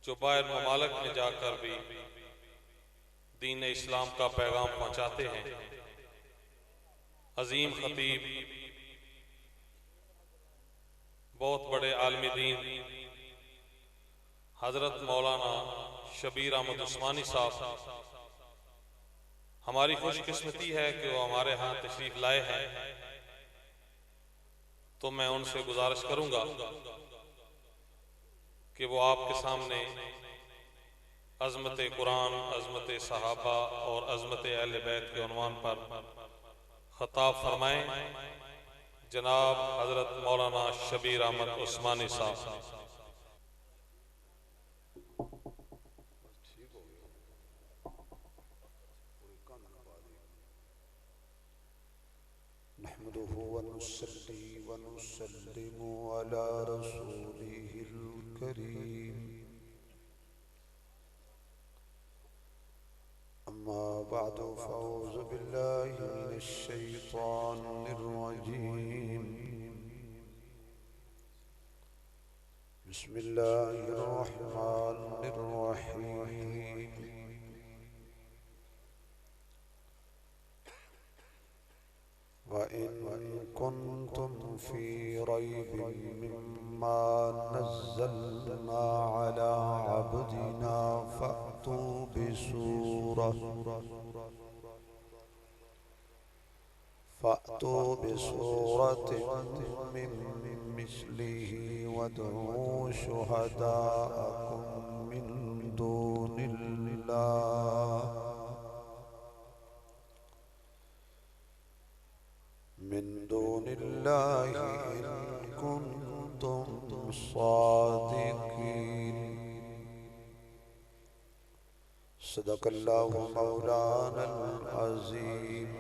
जो बाहर ममालिक में जाकर भी दीन इस्लाम का पैगाम पहुंचाते हैं। अजीम खतीब, बहुत बड़े आलमी दीन हजरत मौलाना शबीर अहमद उस्मानी साहब, हमारी खुशकिस्मती है कि वो हमारे यहाँ तशरीफ लाए हैं। तो मैं उनसे गुजारिश करूंगा कि वो आपके सामने अज़मत कुरान, अज़मत सहाबा और अज़मत अहले बैत के उन्वान पर खताब फरमाएं। जनाब हजरत मौलाना शबीर अहमद उस्मानी साहब। नहमदुहु व नुसल्ली व नुसल्लिमु अला रसूलिहिल करीम। अम्मा बअदु फअऊज़ु बिल्लाहि मिनश शैतानिर रजीम। बिस्मिल्लाहिर रहमानिर रहीम। वइन कुन्तुम फी रैबिन मिम्मा नज़्ज़लना अला अब्दिना फ़अतू बिसूरतिन मिन मिस्लिही वदऊ शुहदाअकुम मिन दूनिल्लाहि इन कुन्तुम सादिकीन। सदक़ल्लाहु मौलानल अज़ीम।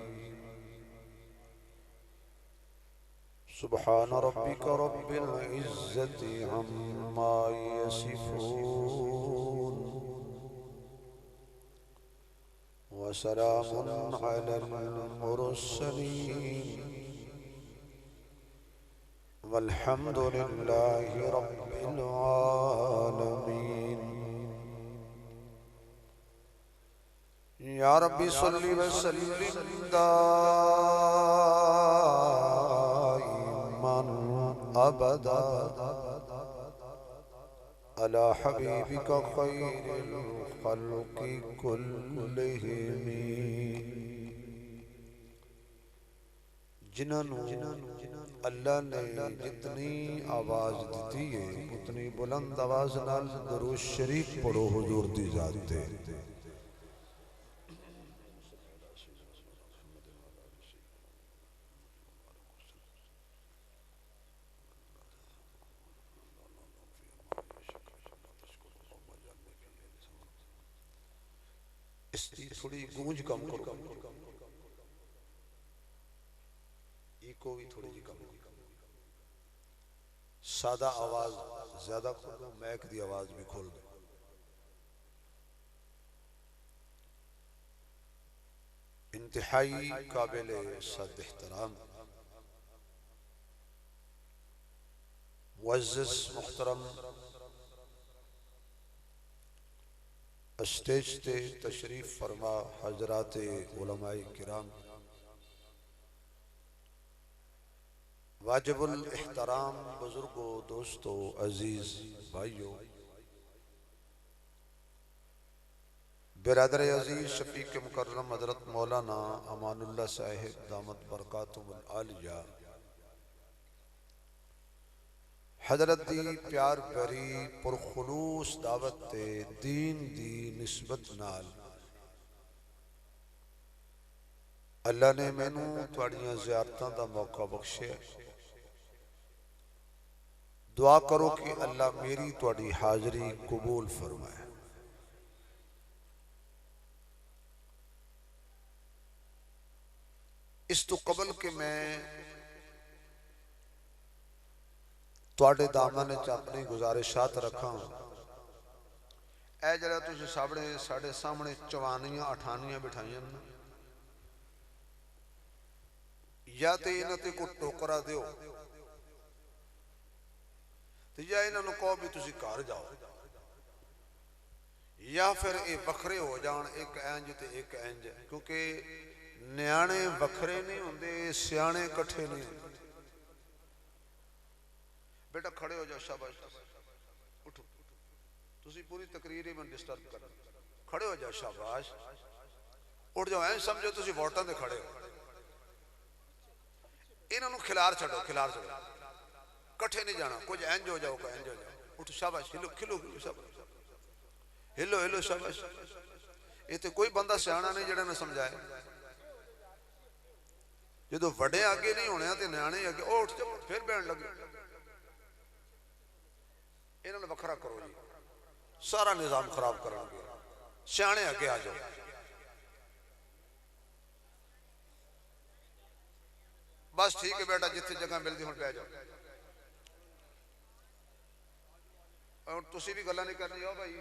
सुब्हान रब्बिका रब्बिल इज़्ज़ति अम्मा यसिफून व सलामुन अलल मुरसलीन वल्हम्दुलिल्लाहि रब्बिल आलमीन। या रब्बी सल्लि व सल्लिम दाइमन अबदा अला हबीबिका खैरिल खल्क़ि कुल्लिहिम। जिन्होंने अल्लाह ने जितनी आवाज दी है उतनी बुलंद आवाज नाल दरूद शरीफ पढ़ो हुजूर दी जात ते। इसकी थोड़ी गूंज कम करो, इको भी थोड़ी जी कम। सादा आवाज ज्यादा खोल दो, मैक की आवाज भी खोल दो। इंतहाई काबिल सद एहतराम मुअज़्ज़िज़ मुहतरम स्टेज ते तशरीफ फरमा हजराते उलमाए किराम, वाजिबुल एहतराम बुजुर्गों, दोस्तों, अजीज भाइयों, बिरादर अजीज शफीक मुकर्रम हजरत मौलाना अमानुल्लाह साहिब दामत बरकातुहुल आलिया, हजरत दी प्यार भरी पुरखुलूस दावत ते दीन दी निस्बत नाल अल्लाह ने मैनू तुहाड़ियां ज़ियारतां दा मौका बख्शिया। दुआ करो कि अल्लाह मेरी तुहाड़ी हाजरी कबूल फरमाए। इस तो कबल के मैं तुहाडे दामन च अपनी गुजारिशात रखा। ए जरा तुसीं साढ़े सामने चवानियां अठानियां बिठाइयां ना, या तो इन्हां ते कोई टोकरा दिओ ते या इन्हां नूं कहो भी तुसीं घर जाओ। या फिर ये वखरे हो जान, एक इंज ते एक इंज, क्योंकि न्याणे वखरे नहीं होंगे, सियाणे कट्ठे नहीं होंगे। बेटा खड़े हो जाओ, शाबाश, उठो, तुसी पूरी तकरीर ही मैं डिस्टर्ब कर, खड़े हो जाओ, शाबाश, उठ जाओ। ऐ समझो तुसी वोटां दे खड़े हो, इन्होंने खिलार छो, खिलार छो, कट्ठे नहीं जाना, कुछ इंज हो जाओ, इंज हो जाओ, उठ, शाबाश, हिलो खिलो खिलो, शाबाश, हिलो हिलो, शाबाश। ये तो कोई बंदा सियाना नहीं जिहड़ा ने समझाए। जो वड्डे आगे नहीं होने तो न्याणे अगे, उठ जाओ, फिर बहन लगे। इन्होंने वखरा करो जी, सारा निजाम खराब करेंगे। सियाने अगे आ जाओ। बस ठीक है बेटा, जिथे जगह मिलती हूँ बह जाओ। और तुसी भी गल्लां नहीं करनी हो भाई।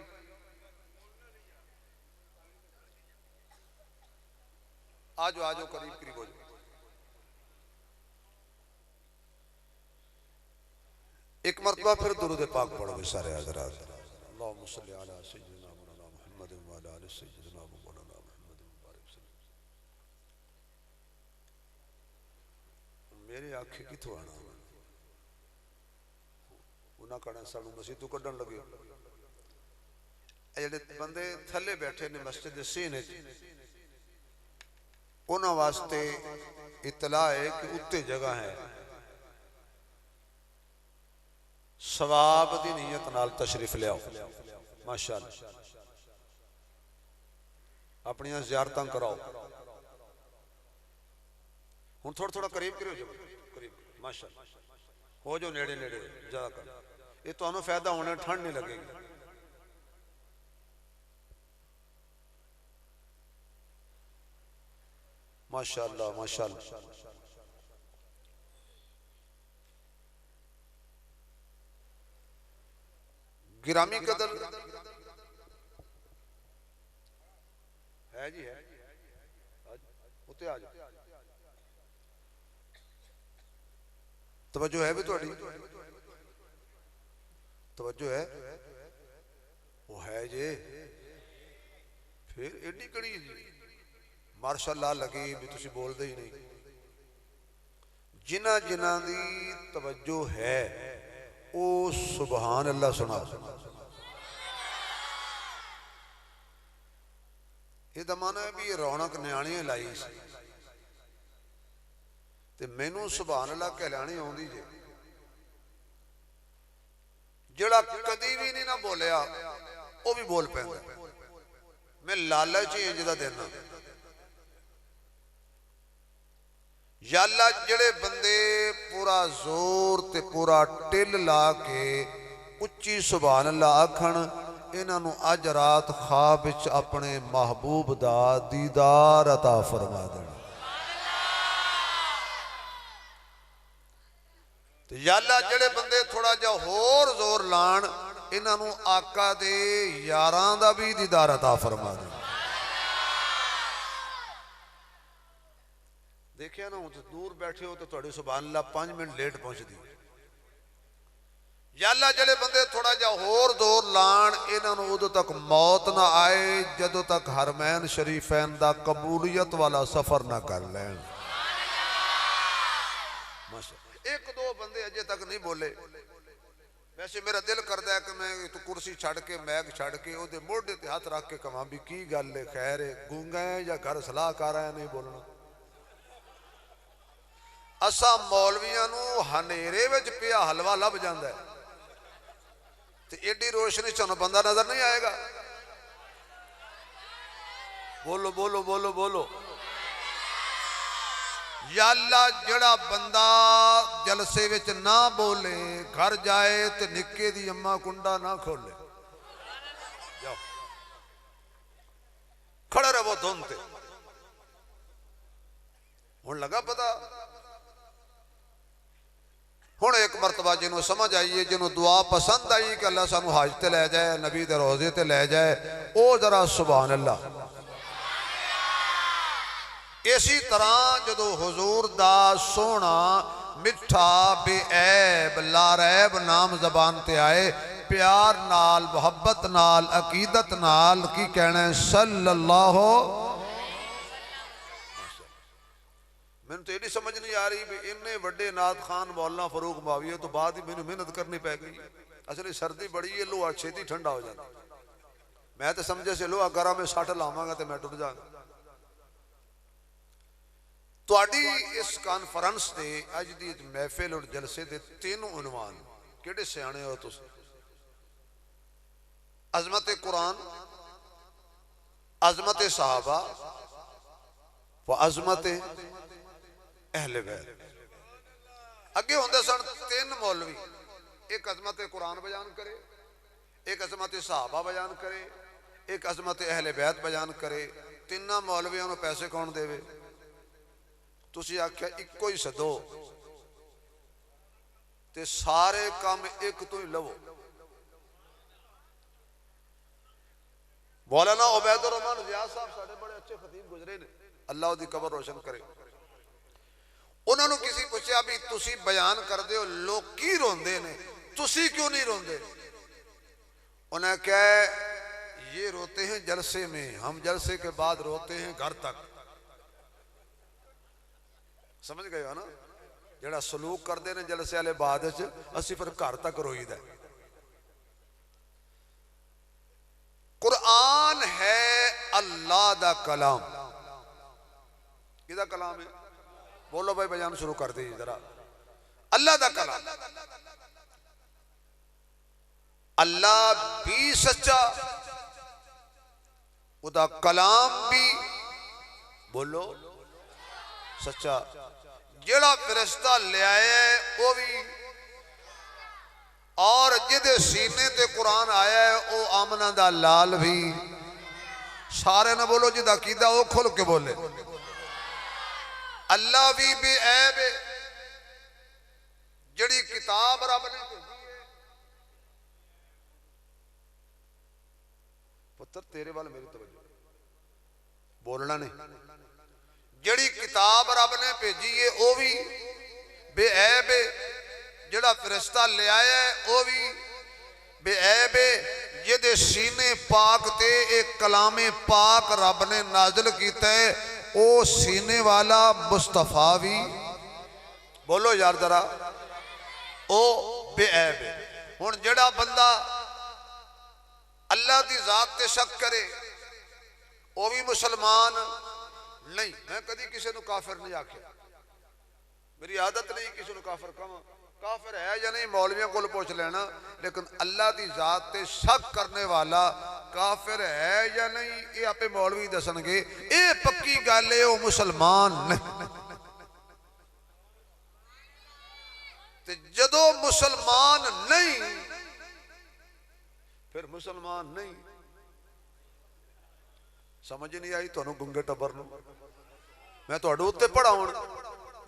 आ जाओ करीब करीब हो जाओ। एक मरतबा फिर दुरूद पाक पढ़ोगे सारे हज़रात। अल्लाहुम्मा सल्ली अला सय्यिदिना मौलाना मुहम्मद व अला आलि सय्यिदिना मौलाना मुहम्मद मुबारक सल्लल्लाहु। मेरे आखे किथों आना, उन्हें कहना सानू मसीह तू कढ़न लगे। जेडे बंदे थले बैठे ने मस्जिद दे सीने च, उन्हां वास्ते इतला है कि उत्ते जगह है, सवाब दी नीयत नाल तशरीफ लियाओ। माशाअल्लाह, अपनियां ज़ियारतां कराओ। हुण थोड़ा थोड़ा करीब करियो जो, करीब, माशाअल्लाह, हो जो नेड़े नेड़े ज़्यादा कर, ये तुहानू फायदा होने, ठंड नहीं लगेगी। माशाअल्लाह माशाअल्लाह। गिरामी कदर है जी, है उत्ते आ जाओ। तवज्जो है भी थोड़ी, तवज्जो है, वो है जी। फिर एडी कड़ी माशाअल्लाह लगी भी तुसी बोलते ही नहीं। जिन्हां जिन्हां दी तवज्जो है ओ सुभान अल्लाह सुना। ये माना है भी ये रौनक न्याणियां लाई सी ते मैनू सुभान अल्लाह कहलानी आउंदी जे। जेड़ा कदी भी नहीं ना बोलिया वो भी बोल पैंदा। मैं लालच ही इंज दा देना। याल्ला जेड़े बंदे पूरा जोर ते पूरा टिल ला के उच्ची सुभान अल्लाह आखण, इन्हां नूं अज रात ख्वाब विच अपने महबूब दा दीदार अता फरमा देना। ते याल्ला जेड़े बंदे थोड़ा जा होर जोर लाण, इन्हां नूं आका दे यारां दा भी दीदार अता फरमा देना। देखिए ना, तो दूर बैठे हो तो थोड़ी सुभान अल्लाह 5 मिनट लेट पहुंचती। याल्ला जेड़े बंदे थोड़ा जा होर जोर लाण, इन्हां नूं उदों तक मौत ना आए जदों तक हरमैन शरीफैन दा कबूलियत वाला सफर ना कर लैण। एक दो बंदे अजे तक नहीं बोले। वैसे मेरा दिल करता है कि मैं तो कुर्सी छड़ के मैग छड़ के ओदे मोढे ते हाथ रख के कहां भी की गल है, खैर है, गूंगा है या घर सलाहकार है, नहीं बोलना। असा मौलवियां नूं हनेरे विच पिया हलवा लभ जांदा है ते एडी रोशनी च बंदा नजर नहीं आएगा। बोलो बोलो बोलो बोलो। याल्ला जड़ा बंदा जलसे विच ना बोले, घर जाए तो निक्के दी अम्मा कुंडा ना खोले। जाओ खड़े रहो धुन ते। हुण लगा पता। हुण एक मरतबा जिन्हों समझ आई है, जिन्हों दुआ पसंद आई कि अल्लाह सानू हज ते लै जाए, नबी दे रोजे ते लै जाए, ओ जरा सुभान अल्लाह। इसी तरह जदों हुजूर दा सोहना मिठा बेऐब लारैब नाम जबान ते आए, प्यार नाल मुहब्बत नाल अकीदत नाल की कहना है सल्लल्लाहु। मैंने तो ये नहीं समझ नहीं आ रही भी इन्ने वड्डे नाथ खान मौलाना फरूक मुआविया तो बाद ही मैंने मेहनत करनी पै गई। असली सर्दी बड़ी है, लोहा छेती ठंडा हो जाता। मैं तो समझे से लोहा गरा में सट लावांगा तो मैं टुट जाऊंगा। तुहाडी इस कॉन्फ्रेंस से अज की महफिल और जलसे के तीन उनवान किहड़े सियाणे हो तुसीं? अजमत कुरान, अजमत सहाबा व अजमत अहले बैत। अगे होंदे सन तीन मौलवी, एक अजमत कुरान बयान करे, एक अजमत सहाबा बयान करे, एक अजमत अहले बैत बयान करे। तिना मौलवियों को पैसे कौन देवे? तुसी आख्या इको ही सदो ते सारे काम एक तो ही लवो। मौलाना उबैदुर रहमान रियाज साहब साढ़े बड़े अच्छे खतीब गुजरे ने, अल्लाह दी कबर रोशन करे। उन्होंने किसी पूछा भी तुसी बयान कर दो लोग की रोंदे ने, तुसी क्यों नहीं रोंदे? उन्हें कहा ये रोते हैं जलसे में, हम जलसे के बाद रोते हैं घर तक। समझ गए हो ना? जेड़ा सलूक करते हैं जलसे वाले बाद असी फिर घर तक रोईदा। कुरान है अल्लाह दा कलाम। किदा कलाम है? बोलो भाई, बयान शुरू कर दी जरा। अल्लाह दा कलाम। अल्लाह भी सच्चा, उदा कलाम भी बोलो सच्चा। जेड़ा फरिश्ता ले आया वो भी, और जिदे सीने ते कुरान आया है वो आमना दा लाल भी। सारे ना बोलो जिदा कीदा वो खुल के बोले। अल्लाह भी बेऐब है। जड़ी किताब रब ने भेजी है, पुत्र तेरे वाल मेरी तवज्जो, बोलना नहीं। जड़ी किताब रब ने भेजी है वो भी बेऐब है। जड़ा फरिश्ता ले आया है वो भी बेऐब है। जिहदे सीने पाक ते एक कलामे पाक रब ने नाजिल कीता है वो सीने वाला मुस्तफा भी बोलो यार जरा ओ बेऐब है। हुण जड़ा बंदा अल्लाह की जात ते शक करे वो भी मुसलमान नहीं। मैं कभी किसी को काफिर नहीं आख्या, मेरी आदत नहीं किसी को काफिर कहां। काफिर है या नहीं मौलवियों को पूछ लेना, लेकिन अल्लाह की जात ते शक करने वाला काफिर है या नहीं ये आपे मौलवी दसणगे। ये पक्की गल है वो मुसलमान नहीं। ते जदों मुसलमान नहीं फिर मुसलमान नहीं। समझ नहीं आई तुहानू गुंगे टब्बर नू? मैं तुहाडे उत्ते पढ़ाउण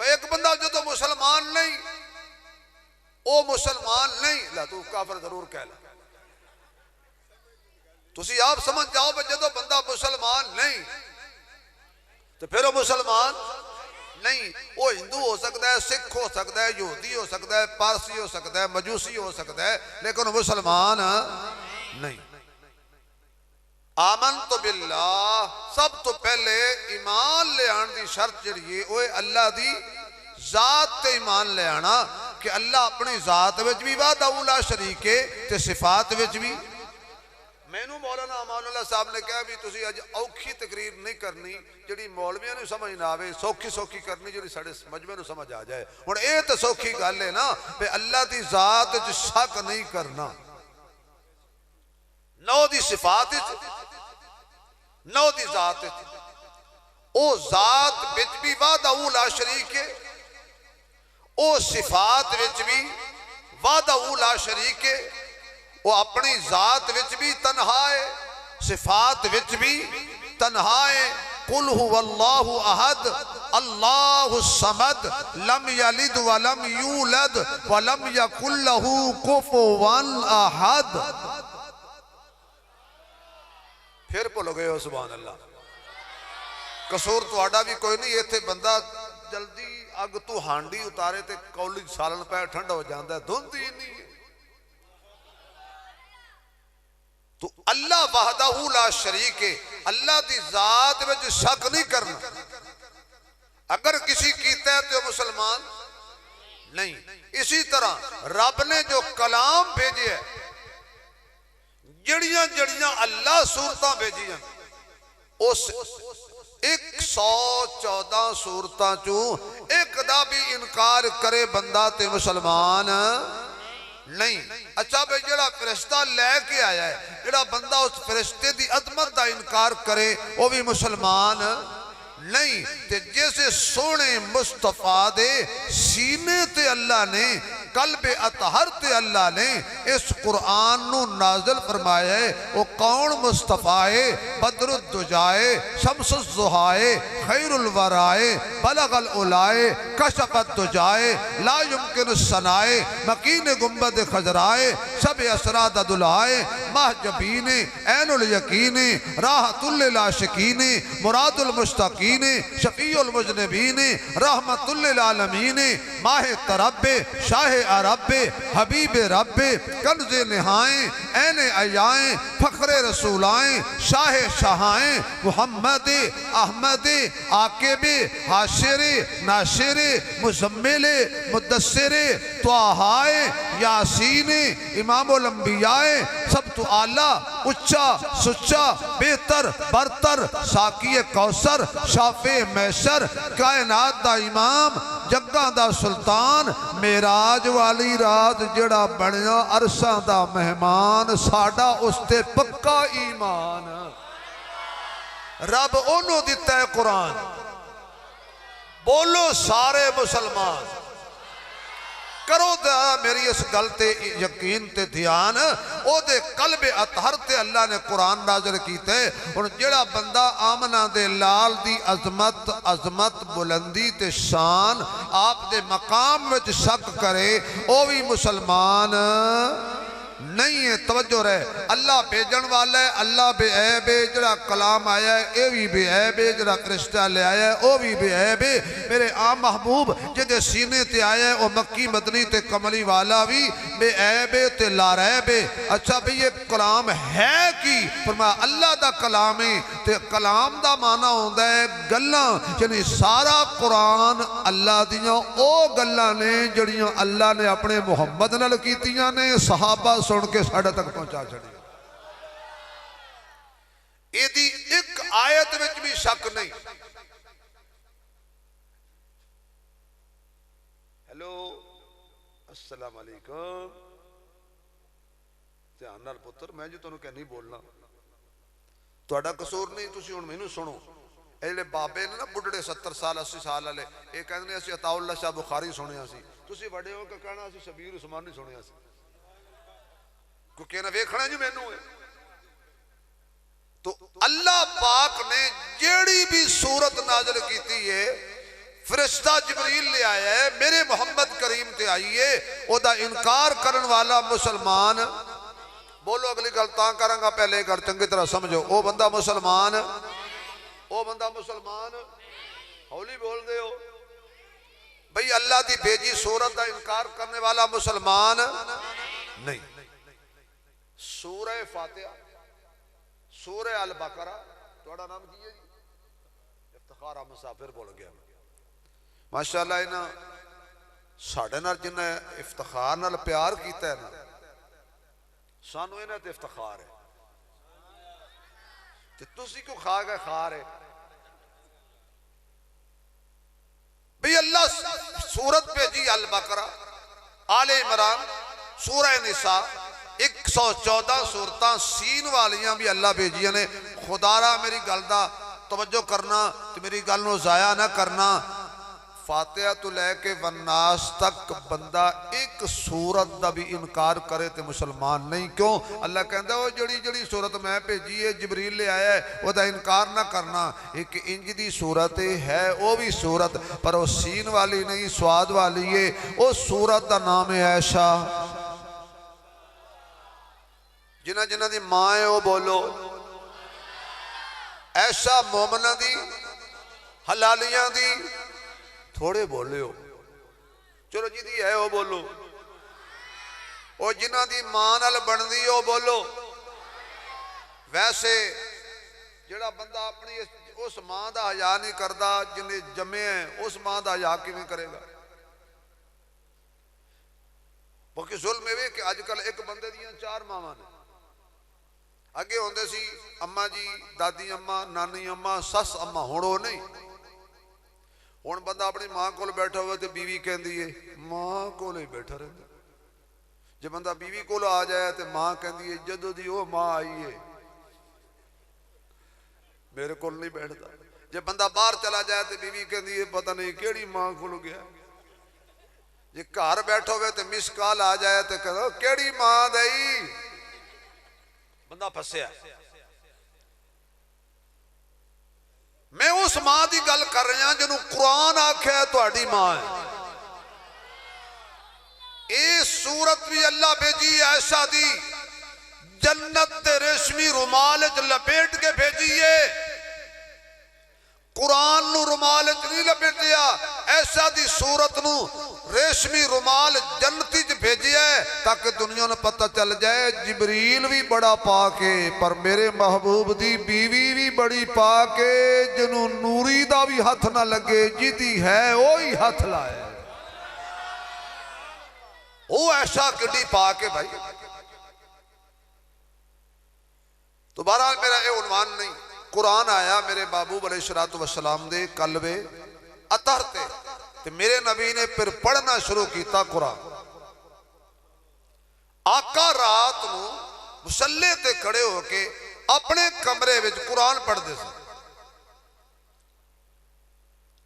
एक बंदा जो मुसलमान नहीं वो मुसलमान नहीं ला तू काफिर जरूर कह ला। तुसी आप समझ जाओ जो बंदा मुसलमान नहीं तो फिर वो मुसलमान नहीं। वो हिंदू हो सकता है, सिख हो सकता है, यहूदी हो सकता है, पारसी हो सकता है, मजूसी हो सकता है, लेकिन मुसलमान नहीं। आमन तो बिल्लाह, सब तो पहले ईमान ले आने की शर्त जी अल्लाह की जात ते ईमान ले आना कि अल्लाह अपनी जात विच भी वाहदा शरीक है ते सिफात विच भी। मैनू मौलाना अमानुल्लाह साहब ने कहा भी तुसी अज औखी तकरीर नहीं करनी जिहड़ी मौलवियां नूं समझ ना आवे, सौखी सौखी करनी जिहड़ी साडे समझवे नूं समझ आ जाए। हुण ये तो सौखी गल है ना भी अल्लाह की जात च शक नहीं करना, नौ दी सिफात नौ दी जात ओ जात विच भी वाहदा ला शरीक है, ओ सिफात विच भी वाहदा ला शरीक है। वो अपनी जात विच भी तन्हा है, सिफात विच भी तन्हा है। कुल हुवल्लाहु अहद अल्लाहु समद लम यलिद वलम यूलद वलम यकुल लहू कुफुवन अहद। फिर भुल गए हो सुभान अल्लाह। कसूर तुहाडा भी कोई नहीं। इत्थे बंदा जल्दी अग तू हांडी उतारे ते कौली सालन पै ठंडा हो जाता है, धुंध ही नहीं है। तो अल्लाह वहदहू ला शरीक है, अल्लाह की जात में शक नहीं करना। अगर किसी कीता है तो मुसलमान नहीं। इसी तरह रब ने जो कलाम भेजे है, जड़ियां जड़ियां अल्लाह सूरतां भेजियां, उस 114 सूरतां चू एक दा भी इनकार करे बंदा ते मुसलमान नहीं। अच्छा भाई, जड़ा फरिश्ता लैके आया है, जड़ा बंदा उस फरिश्ते की अजमत का इनकार करे वह भी मुसलमान नहीं। ते जैसे सोने मुस्तफा दे सीने ते अल्लाह ने, कल्बे अतहर ते अल्लाह ने इस कुरान नू नाज़िल फरमाया है। वो कौन मुस्तफा है? बदरुद्दुजाए, शम्सुज़्ज़ुहाए, खैरुल वराए, बलगल उलाए, कशफत दुजाए, ला युमकिन सनाए, मकीन गुंबद खजराए, शब असराद दुलाए, महजबीने, ऐनुल यकीने, राहतुल लिल आशिकीने, मुरादुल मुश्ताकीने, शफीउल मुज़निबीने, रहमतुल लिल आलमीने, माहे तरब्बे, शाहे अरब्बे, हबीबे रब्बे, कंज़े निहाए, ऐने अयाए, फखरे रसूलाए, शाहे शाहाए, मुहम्मदे अहमदे, आकेबे, हाशिरे, नाशिरे, मुज़म्मिले, मुद्दस्सिरे, त्वाहाए, यासीने, इमामुल अंबियाए, सब तो आला, उच्चा, सुच्चा, बेहतर, बरतर, साकिए कौसर, शाफे मैसर, कायनात दा इमाम, जग्गा दा सुल्तान, मेराज वाली रात जड़ा बनिया अरसां दा मेहमान, साडा उस ते पक्का ईमान। रब ओनू दिता है कुरान। बोलो सारे मुसलमान, करो मेरी इस गल ते यकीन ते ध्यान। ओदे कल्बे अतहर ते अल्लाह ने कुरान नाज़िल कीते। हुण जेड़ा बंदा आमना दे लाल दी अजमत बुलंदी ते शान आप दे मकाम विच शक करे, ओ भी मुसलमान नहीं है। तवज्जो रहे, अल्लाह भेजन वाला है, अल्लाह बेऐब है। जड़ा कलाम आया है यह भी बेऐब है, जड़ा फरिश्ता ले आया है वह भी बेऐब है। मेरे आम महबूब जिहदे सीने ते आया है वह मक्की मदनी ते कमली वाला भी बेऐब है ते लारैब है। अच्छा भाई, ये कलाम है कि? फरमाया अल्लाह दा कलाम है। ते कलाम दा माना होंदा है गल्लां, यानी सारा कुरान अल्लाह दियां ओ गल्लां ने जड़ियां अल्लाह ने अपने मुहम्मद नाल कीतियां ने, सहाबा सुन के साढ़े तक पहुंचा छड़ी। एदी एक आयत विच भी शक नहीं। हेलो अस्सलाम वालेकुम, ध्यान नाल पुत्र, मैं जी तुहानू कहनी बोलना, तुहाडा कसूर नहीं, तुसीं हुण मैनू सुनो। ये जिहड़े बाबे ने ना बुढ़ड़े 70 साल 80 साल वाले, ये कहंदे असीं अताउल्लाह शाह बुखारी सुनिया सी, तुसीं वड्डे हो के कहना असीं शबीर उस्मानी सुनिया सी, क्योंकि इन्हें वेखना जी मैनू है। तो अल्लाह पाक ने जेड़ी भी सूरत नाज़िल की है, फरिश्ता जिब्रील ले आया है, मेरे मोहम्मद करीम ते आई है। ओदा इनकार करन वाला मुसलमान, बोलो अगली गल तां करांगा, पहले गल चंगी तरह समझो। ओ बंदा मुसलमान, ओ बंदा मुसलमान, हौली बोल दे हो भाई। अल्लाह की भेजी सूरत का इनकार करने वाला मुसलमान नहीं। सूरह फातिहा, सूरह अल बकरा, थोड़ा नाम की है जी? इफ्तिखार मुसाफिर बोल गया माशाअल्लाह। इन्हां साडे नाल जिन्हें इफ्तिखार नाल प्यार कीता है ना, सानू इन्हां ते इफ्तिखार है। ते तुसीं क्यों खा गए खार है भाई? अल्लाह सूरत भेजी अल बकरा, आले इमरान, सूरह निसा, 114 सूरतां सीन वालियां भी अल्लाह भेजियां ने। खुदारा मेरी गल दा तवज्जो करना ते मेरी गल नूं जाया ना करना। फातिहा तो लैके वन्नास तक बंदा एक सूरत का भी इनकार करे तो मुसलमान नहीं। क्यों? अल्लाह कहता वो जड़ी जड़ी सूरत मैं भेजी है, जिबरील ले आया है, वह इनकार ना करना। एक इंज दी सूरत है, वो भी सूरत पर वो सीन वाली नहीं, स्वाद वाली है। उस सूरत का नाम है ऐशा। जिन्हां जिन्हां दी मां है वो बोलो ऐशा। मोमना दी, हलालियां दी, थोड़े बोले हो, चलो जिहदी है वो बोलो। और जिन्हां दी मां नाल बनदी हो बोलो। वैसे ਜਿਹੜਾ ਬੰਦਾ ਆਪਣੀ उस मां का हया नहीं करता जिन्हें जमे है, उस मां का हया किवें करेगा? बाकी जुल्म ये कि अजकल एक बंदे दियां 4 मावां ने। अगे होंदे सी अम्मा जी, दादी अम्मा, नानी अम्मा, सस अम्मा, हुण वो नहीं। हुण बंदा अपनी मां कोल बैठा हुआ तो बीवी कहती है मां कोल ही बैठा रहिंदा। जे बंदा बीवी कोल आ जाए तो मां कहती है जदों दी वो मां आई है मेरे को नहीं बैठता। जे बंदा बाहर चला जाए तो बीवी कहती है पता नहीं केड़ी मां कोल गया। जे घर बैठो हुए तो मिस कॉल आ जाए तो कहो केड़ी मां दई, बंदा फसया। मैं उस मां की गल कर रहा जिन्हों कुरान आख्या तुहाडी मां है। ये सूरत भी अल्लाह भेजी ऐसा दी जन्नत दे रेशमी रुमाल च लपेट के भेजी है। कुरान नू रुमाल च नहीं लपेटिया, ऐसा दी सूरत नू रेशमी रुमाल जन्नती च भेजिया है ताकि दुनिया नू पता चल जाए जिबरील भी बड़ा पाक है पर मेरे महबूब दी बीवी भी बड़ी पाक है। जिन्हों नूरी दा भी हथ ना लगे, जिदी है वो ही हथ लाए। वो ऐसा किड्डी पाक है भाई। तो बहरहाल मेरा ये उन्वान नहीं, कुरान आया मेरे महबूब अलैहिस्सलातु वस्सलाम दे कलबे अतर ते मेरे नबी ने फिर पढ़ना शुरू किया कुरान। आका रात नू मुसल्ले ते खड़े होके अपने कमरे विच कुरान पढ़ते सन।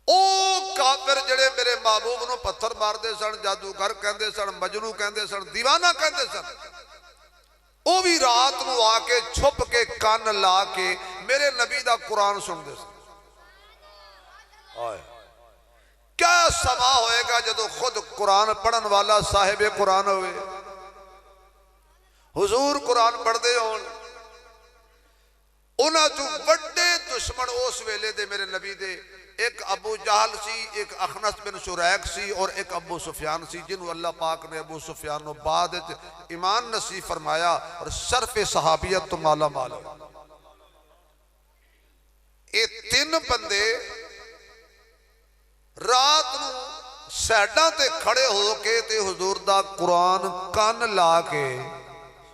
ओ काफिर जिहड़े मेरे महबूब नू पत्थर मारते सन, जादूगर कहते सन, मजनू कहते सन, दीवाना कहते सन, वो भी रात को आके छुप के कान ला के मेरे नबी का कुरान सुनते सन। क्या समा होएगा जदों खुद कुरान पढ़न वाला साहिब कुरान होवे, हुजूर कुरान पढ़ते होण। उन्हां चों वड्डे दुश्मन उस वेले दे मेरे नबी दे एक अबू जहल सी, एक अखनस बिन शुरैक सी और एक अबू सुफियान सी, जिन्होंने अल्लाह पाक ने अबू सुफियान को बाद ईमान नसीब फरमाया और शर्फ सहाबियत तो माला माल। ये 3 बंदे रात नू सैडां ते खड़े होके ते हुजूर दा कुरान कान ला के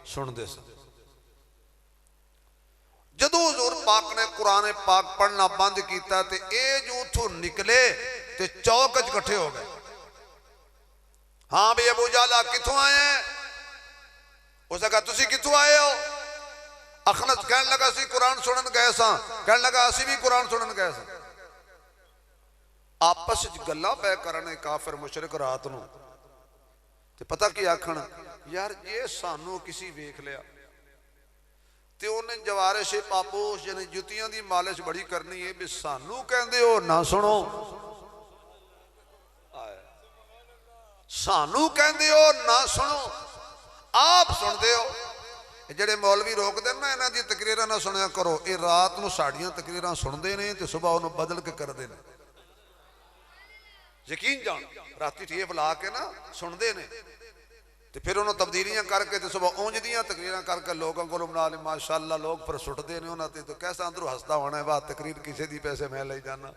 सुनते सन। जदों हुजूर पाक ने कुरान पाक पढ़ना बंद किया तो ये जो उथों निकले तो चौक च इकट्ठे हो गए। हाँ भी अबू जहल किथों आए हैं? उसने कहा तुसी किथों आए हो? अखनस कहन लगा सी कुरान सुनन गए सां, कहन लगा असी भी कुरान सुनन गए सां। आपस च गल्लां पै करने काफिर मुशरिक रात नूं ते पता की आखण यार ये सानू किसी वेख लिया ते उन्हें जवारिश पापोश यानी जुतियां दी मालिश बड़ी करनी है भी सानू कहंदे हो ना सुनो, सानू कहंदे हो ना सुनो, आप सुनते हो। जेडे मौलवी रोकते ना इन्हां दी तकरीरां ना सुनिया करो, ये रात नूं साड़ियां तकरीरां सुनते हैं तो सुबह उन्होंने बदल के करते हैं। यकीन जान राती टेप ला के ना सुनते हैं तो फिर उन्होंने तब्दीलियां करके तो सुबह ऊंज दियां तकरीरां करके लोगों को बना ले माशाअल्लाह। लोग फिर सुटते हैं उन्होंने तो कैसा अंदरों हंसता होना है वाह तकरीर किसी दी पैसे मैं ले जाना।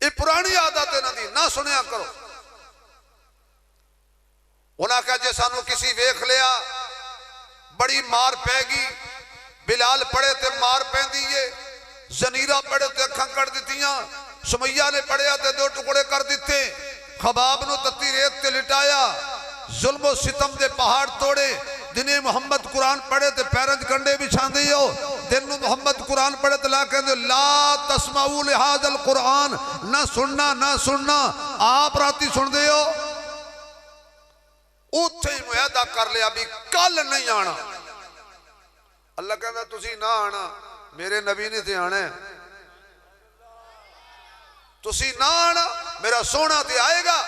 ये पुरानी आदत इन्हां दी ना सुनिया करो। उन्हें कहा जे सानू किसी वेख लिया बड़ी मार पैगी। बिलाल पढ़े तो मार पैंदी है, जनीरा पढ़े तो अखां कट दित्तियां, सुमैया ने पढ़िया तो 2 टुकड़े कर दिते, खबाब नूं तत्ती रेत ते लिटाया, जुल्म सितम दे पहाड़ तोड़े। दिने मुहम्मद कुरान पढ़े तो पैरंज कंडे बिछांदे हो, दिन नूं मुहम्मद कुरान पढ़े तो ला कहंदे ला तस्माऊ लिहाज़ल कुरान, ना सुनना ना सुनना। आप राती सुनदे हो, उत्थे ही मुआहदा कर लिया भी कल नहीं आना। अल्लाह कहंदा तुसी ना आना, मेरे नबी ने ते आना है, तुसी ना आना, मेरा सोना ते आएगा।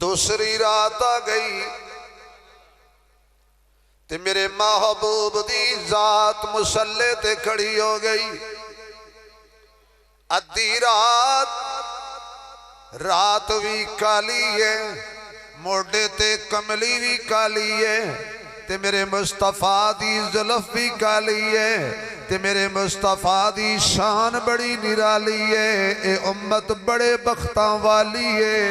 दूसरी रात आ गई ते मेरे महबूब दी जात मुसल्ले ते खड़ी हो गई। अद्धी रात भी काली है, मोढे ते कमली भी काली है ते मेरे मुस्तफा दी जुल्फ भी काली है ते मेरे मुस्तफा दी शान बड़ी निराली है। ए उम्मत बड़े बख्तां वाली है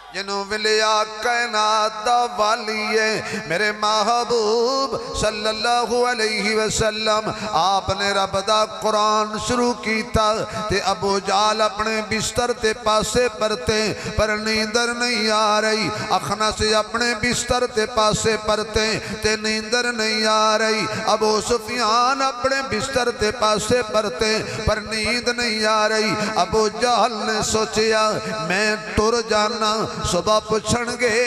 जिन्हों मिलिया कायनात दा वाली है। मेरे महबूब सल्लल्लाहु अलैहि वसल्लम आपने रब दा कुरान शुरू कीता ते अबू जाल अपने बिस्तर ते पासे परते पर नींदर नहीं आ रही। अखनस अपने बिस्तर ते पासे परते ते नींदर नहीं आ रही। अबू सुफियान अपने बिस्तर ते पासे परते पर नींद नहीं आ रही। अबू जाल ने सोचा मैं टुर जाना सुबह पुछणगे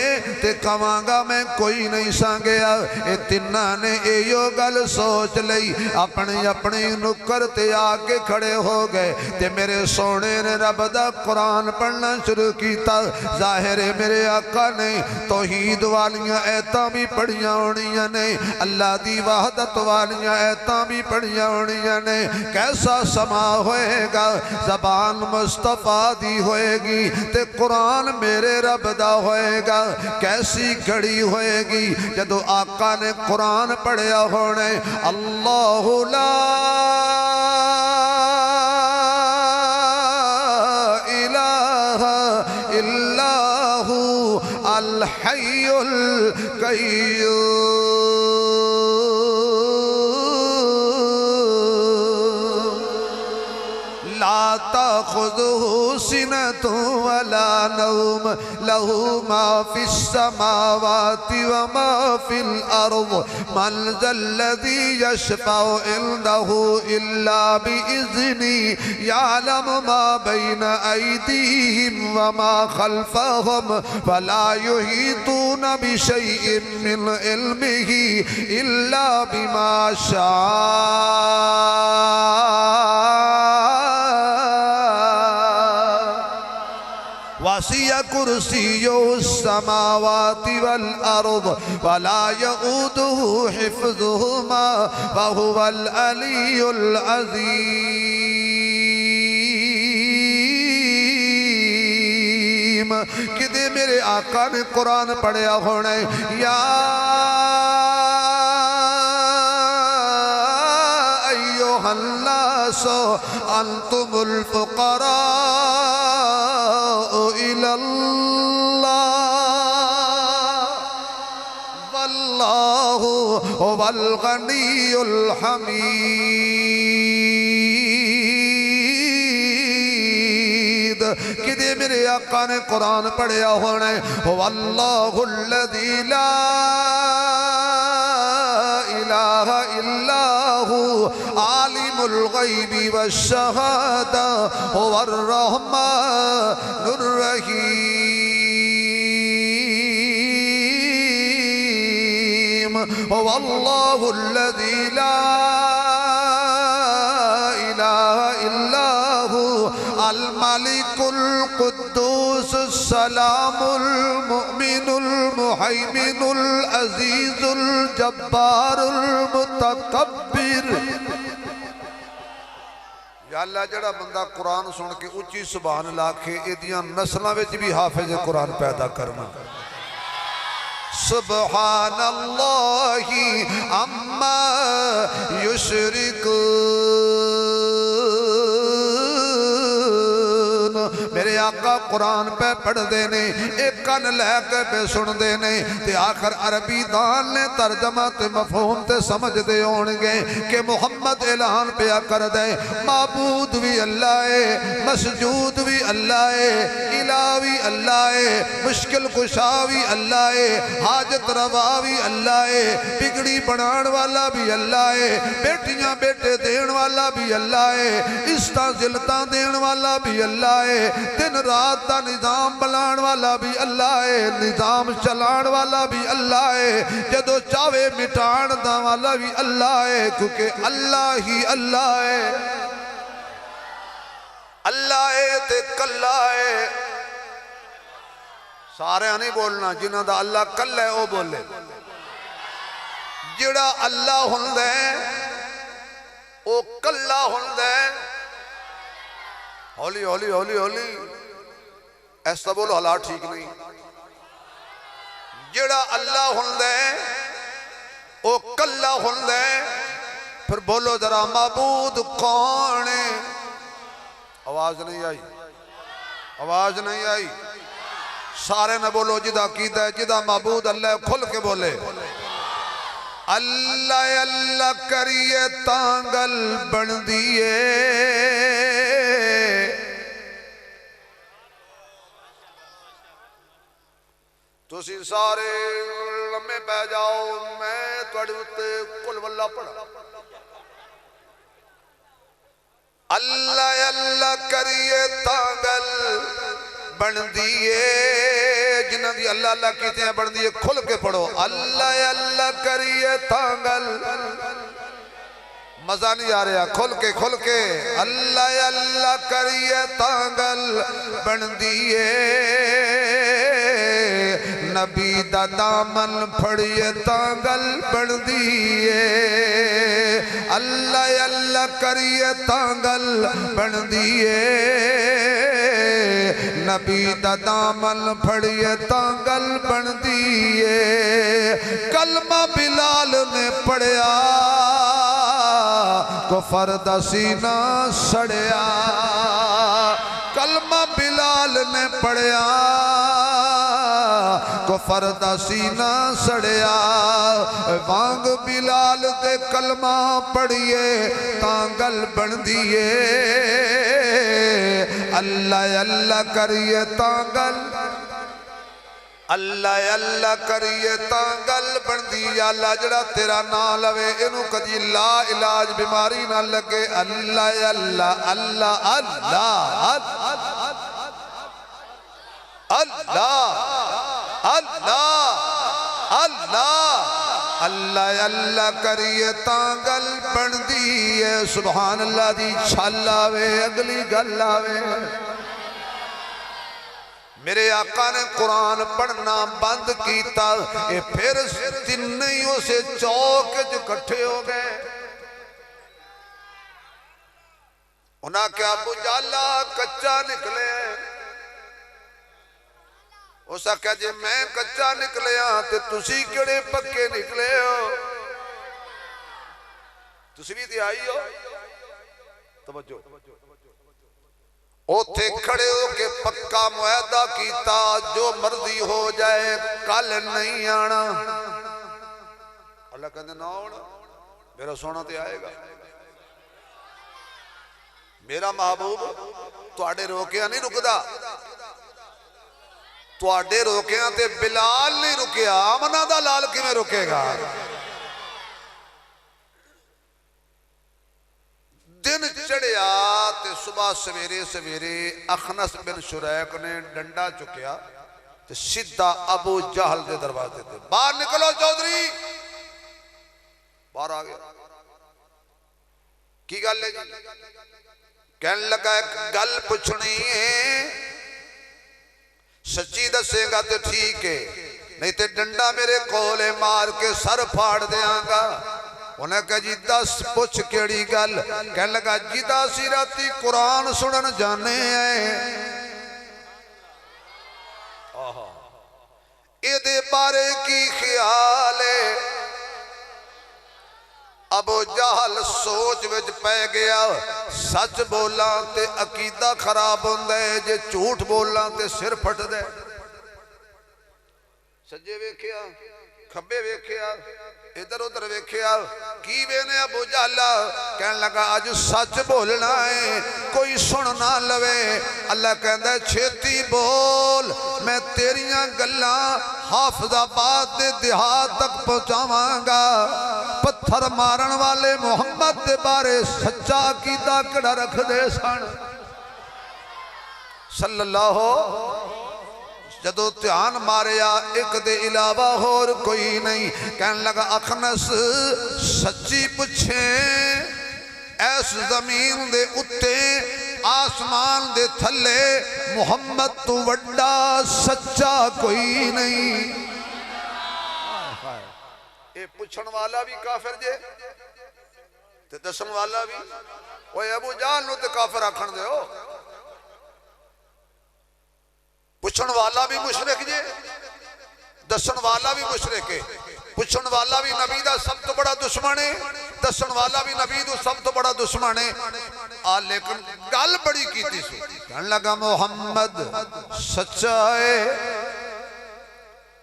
ते कवांगा मैं कोई नहीं सांगया। ये तिन्ना ने यो गल सोच लई अपनी अपनी नुक्कर ते आके खड़े हो गए ते मेरे सोने ने रब दा कुरान पढ़ना शुरू किया। जाहिर है मेरे आका ने तौहीद वालियां ऐतां भी पढ़ियां होनियां ने, अल्लाह दी वहदत वालियां ऐतां भी पढ़ियां होनियां ने। कैसा समा होएगा ज़बान मुस्तफा दी होएगी ते कुरान मेरे रब दा होएगा। कैसी घड़ी होएगी जदों आका ने कुरान पढ़िया होने। अल्लाहु ला इलाहा इल्लाहु अल हय्युल कय्यूम ला ताखुज़ुहु सिनतु वला नौम लहू मा फिस समावाति व मा फिल अर्द मन ज़ल्लज़ी यशफ़उ इंदहु इल्ला बिइज़्नी यअलमु मा बैन अयदीहिम व मा खल्फ़हुम वला युहीतूना बिशैइन मिन इल्मिही इल्ला बिमा शाअ। वसिया कुर्सियुस समावाति वल अर्द वला यऊदुहु हिफ्ज़ुहुमा व हुवल अलियुल अज़ीम। किदे मेरे आका ने कुरान पढ़िया होना या अय्युहन नास अंतुमुल फुक़रा वल्लाहु हुवल गनियुल हमीद। किदे मेरे आका ने कुरान पढ़िया होना वल्लाहुल्लज़ी ला इलाहा इल्लाहु आलिमुल गैबि वश्शहादा हुवर रहमानुर रहीम। वल्लाहुल्लज़ी ला इलाहा इल्लाहु अल मलिकुल कुद्दूस सलामुल मुमिनुल मुहैमिनुल अजीजुल जब्बारुल मुतकब्बिर। या अल्लाह जड़ा बंदा कुरान सुन के उच्ची सुभान अल्लाह के इदियां नस्लां विच भी हाफिज कुरान पैदा करना। सुब्हानल्लाहि अम्मा युशरिकून। मेरे आका कुरान पे पढ़ते ने एक कन लैके पे सुनते ने ते आखिर अरबी दान ने तर्जमा ते मफहूम ते समझते होंगे कि मुहम्मद ऐलान पिया कर दे माबूद भी अल्लाह है, मसजूद भी अल्लाह है, इला भी अल्लाह है, मुश्किल कुशा भी अल्लाह है, हाजत रवा भी अल्लाह है, बिगड़ी बनाने वाला भी अल्लाह है, बेटियां बेटे देने वाला भी अल्लाह है, इस्ता जिलता देने वाला भी अल्लाह है, दिन रात का निजाम बनाने वाला भी अल्लाह है, निजाम चलाने वाला भी अल्लाह है, जदों चाहे मिटाण दा वाला भी अल्लाह है, क्योंकि अल्लाह ही अल्लाह है। अल्लाह है ते कल्ला है। सारे नहीं बोलना, जिन्हों का अल्लाह कल्ला है वह बोले। जिहड़ा अल्लाह हुंदा है वो कल्ला हुंदा है। हौली हौली हौली हौली ऐसा बोलो, हालात ठीक नहीं। जेड़ा अल्लाह हुंदा है वो कल्ला हुंदा है। फिर बोलो जरा माबूद कौन है? आवाज नहीं आई, आवाज नहीं आई। सारे ने बोलो जिदा कीदा है, जिदा माबूद अल्लाह, खुल के बोले अल्लाह अल्लाह करिए तांगल बन दिए। तुसी सारे लम्मे पै जाओ, मैं तुहाडे उत्ते कुल वल्ला पढ़ा। अल्लाह अल्लाह करिए तांगल बन दिए। जिन्हां दी अल्लाह अल्लाह कीते बन दिए, खुल के पढ़ो अल्लाह अल्लाह करिए तांगल। मजा नहीं आ रहा, खुल के अल्लाह अल्लाह करिए तांगल बन दिए। नबी दा दामन फड़िए तांगल बन दिए। अल्लाह अल्लाह करिए तांगल बन दिए। नबी दा दामन फड़िए तांगल बन दिए। कलमा बिलाल ने पढ़िया, कुफर दा सीना सड़िया। कलमा बिलाल ने पढ़िया, कुफर दा सीना सड़िया। वांग बिलाल दे कलमा पढ़िए तांगल बन दिए। अल्लाह अल्लाह करिए तांगल, अल्लाह अल्लाह करिए तांगल बन दी। अल्लाह जड़ा तेरा नाम लवे इनू कदी ला इलाज बीमारी ना लगे। अल्लाह अल्लाह अल्लाह अल्लाह अल्लाह अल्लाह अल्लाह अल्लाह अल्लाह करिए तांगल बन दी है। सुभान अल्लाह दी छल आवे, अगली गल आवे। मेरे आका ने कुरान पढ़ना बंद किया, ये फिर तीन ही उस चौक च इकट्ठे हो गए। उन्हें क्या अबू जाला कच्चा निकले। उस आख्या जे मैं कच्चा निकलिया तो तुसी केड़े पक्के निकले हो? तुसी भी तो आई हो। तवज्जो, उथे खड़े हो के पक्का मुआहदा कीता, जो मर्जी हो जाए कल नहीं आना। अल्लाह कहते ना आना, मेरा सोना तो आएगा। मेरा महबूब तुहाडे रोकिया नहीं रुकदा, तुहाडे रोकिया ते बिलाल नहीं रुकिया, आमना दा लाल किवें रुकेगा? दिन चढ़िया ते सुबह सवेरे सवेरे अखनस बिन शुरैक ने डंडा चुकिया ते सीधा अबू जहल के दरवाजे ते बाहर निकलो चौधरी। बाहर आ गया। की गल है जी? कहने लगा एक गल पुछनी है, सच्ची दसेगा तो ठीक है, नहीं तो डंडा मेरे कोले मार के सर फाड़ देंगा। उन्हें कहा जी दस पुछ केड़ी गल? कह लगा जिदा सी राती कुरान सुनन जाने ए बारे की ख्याल है? अबू जहल सोच विच पै गया। सच बोला ते अकीदा खराब होंदा है, जे झूठ बोला ते सिर फटदा है। सज्जे वेख्या, खब्बे वेख्या, इधर उधर वेख्या, की वेने अबू जहल कहन लगा अज सच बोलना है, कोई सुन ना लवे। अल्लाह कहंदा छेती बोल, मैं तेरियां गल्लां हाफिजाबाद दे देहात तक पहुंचावांगा। पत्थर मारन वाले मुहम्मद के बारे सच्चा अकीदा किहड़ा रखदे सन सल्लल्लाहु। जदों ध्यान मारिया एक दे इलावा होर कोई नहीं। कहन लगा अखनस सच्ची पुछे, ऐस जमीन दे उत्ते आसमान दे थले मुहम्मद तो वड्डा सच्चा कोई नहीं। ये पुछण वाला भी काफिर जे ते दसन वाला भी। ओए अबू जहल नूं ते काफिर आखण दे। पुछण वाला भी मुशरिक जे, दसन वाला भी मुशरिक है, पुछण वाला भी नबी दा सब तो बड़ा दुश्मन है, दसन वाला भी नबी दा सब तो बड़ा दुश्मन है। लेकिन गल बड़ी की कहन लगा मुहम्मद सच्चा है।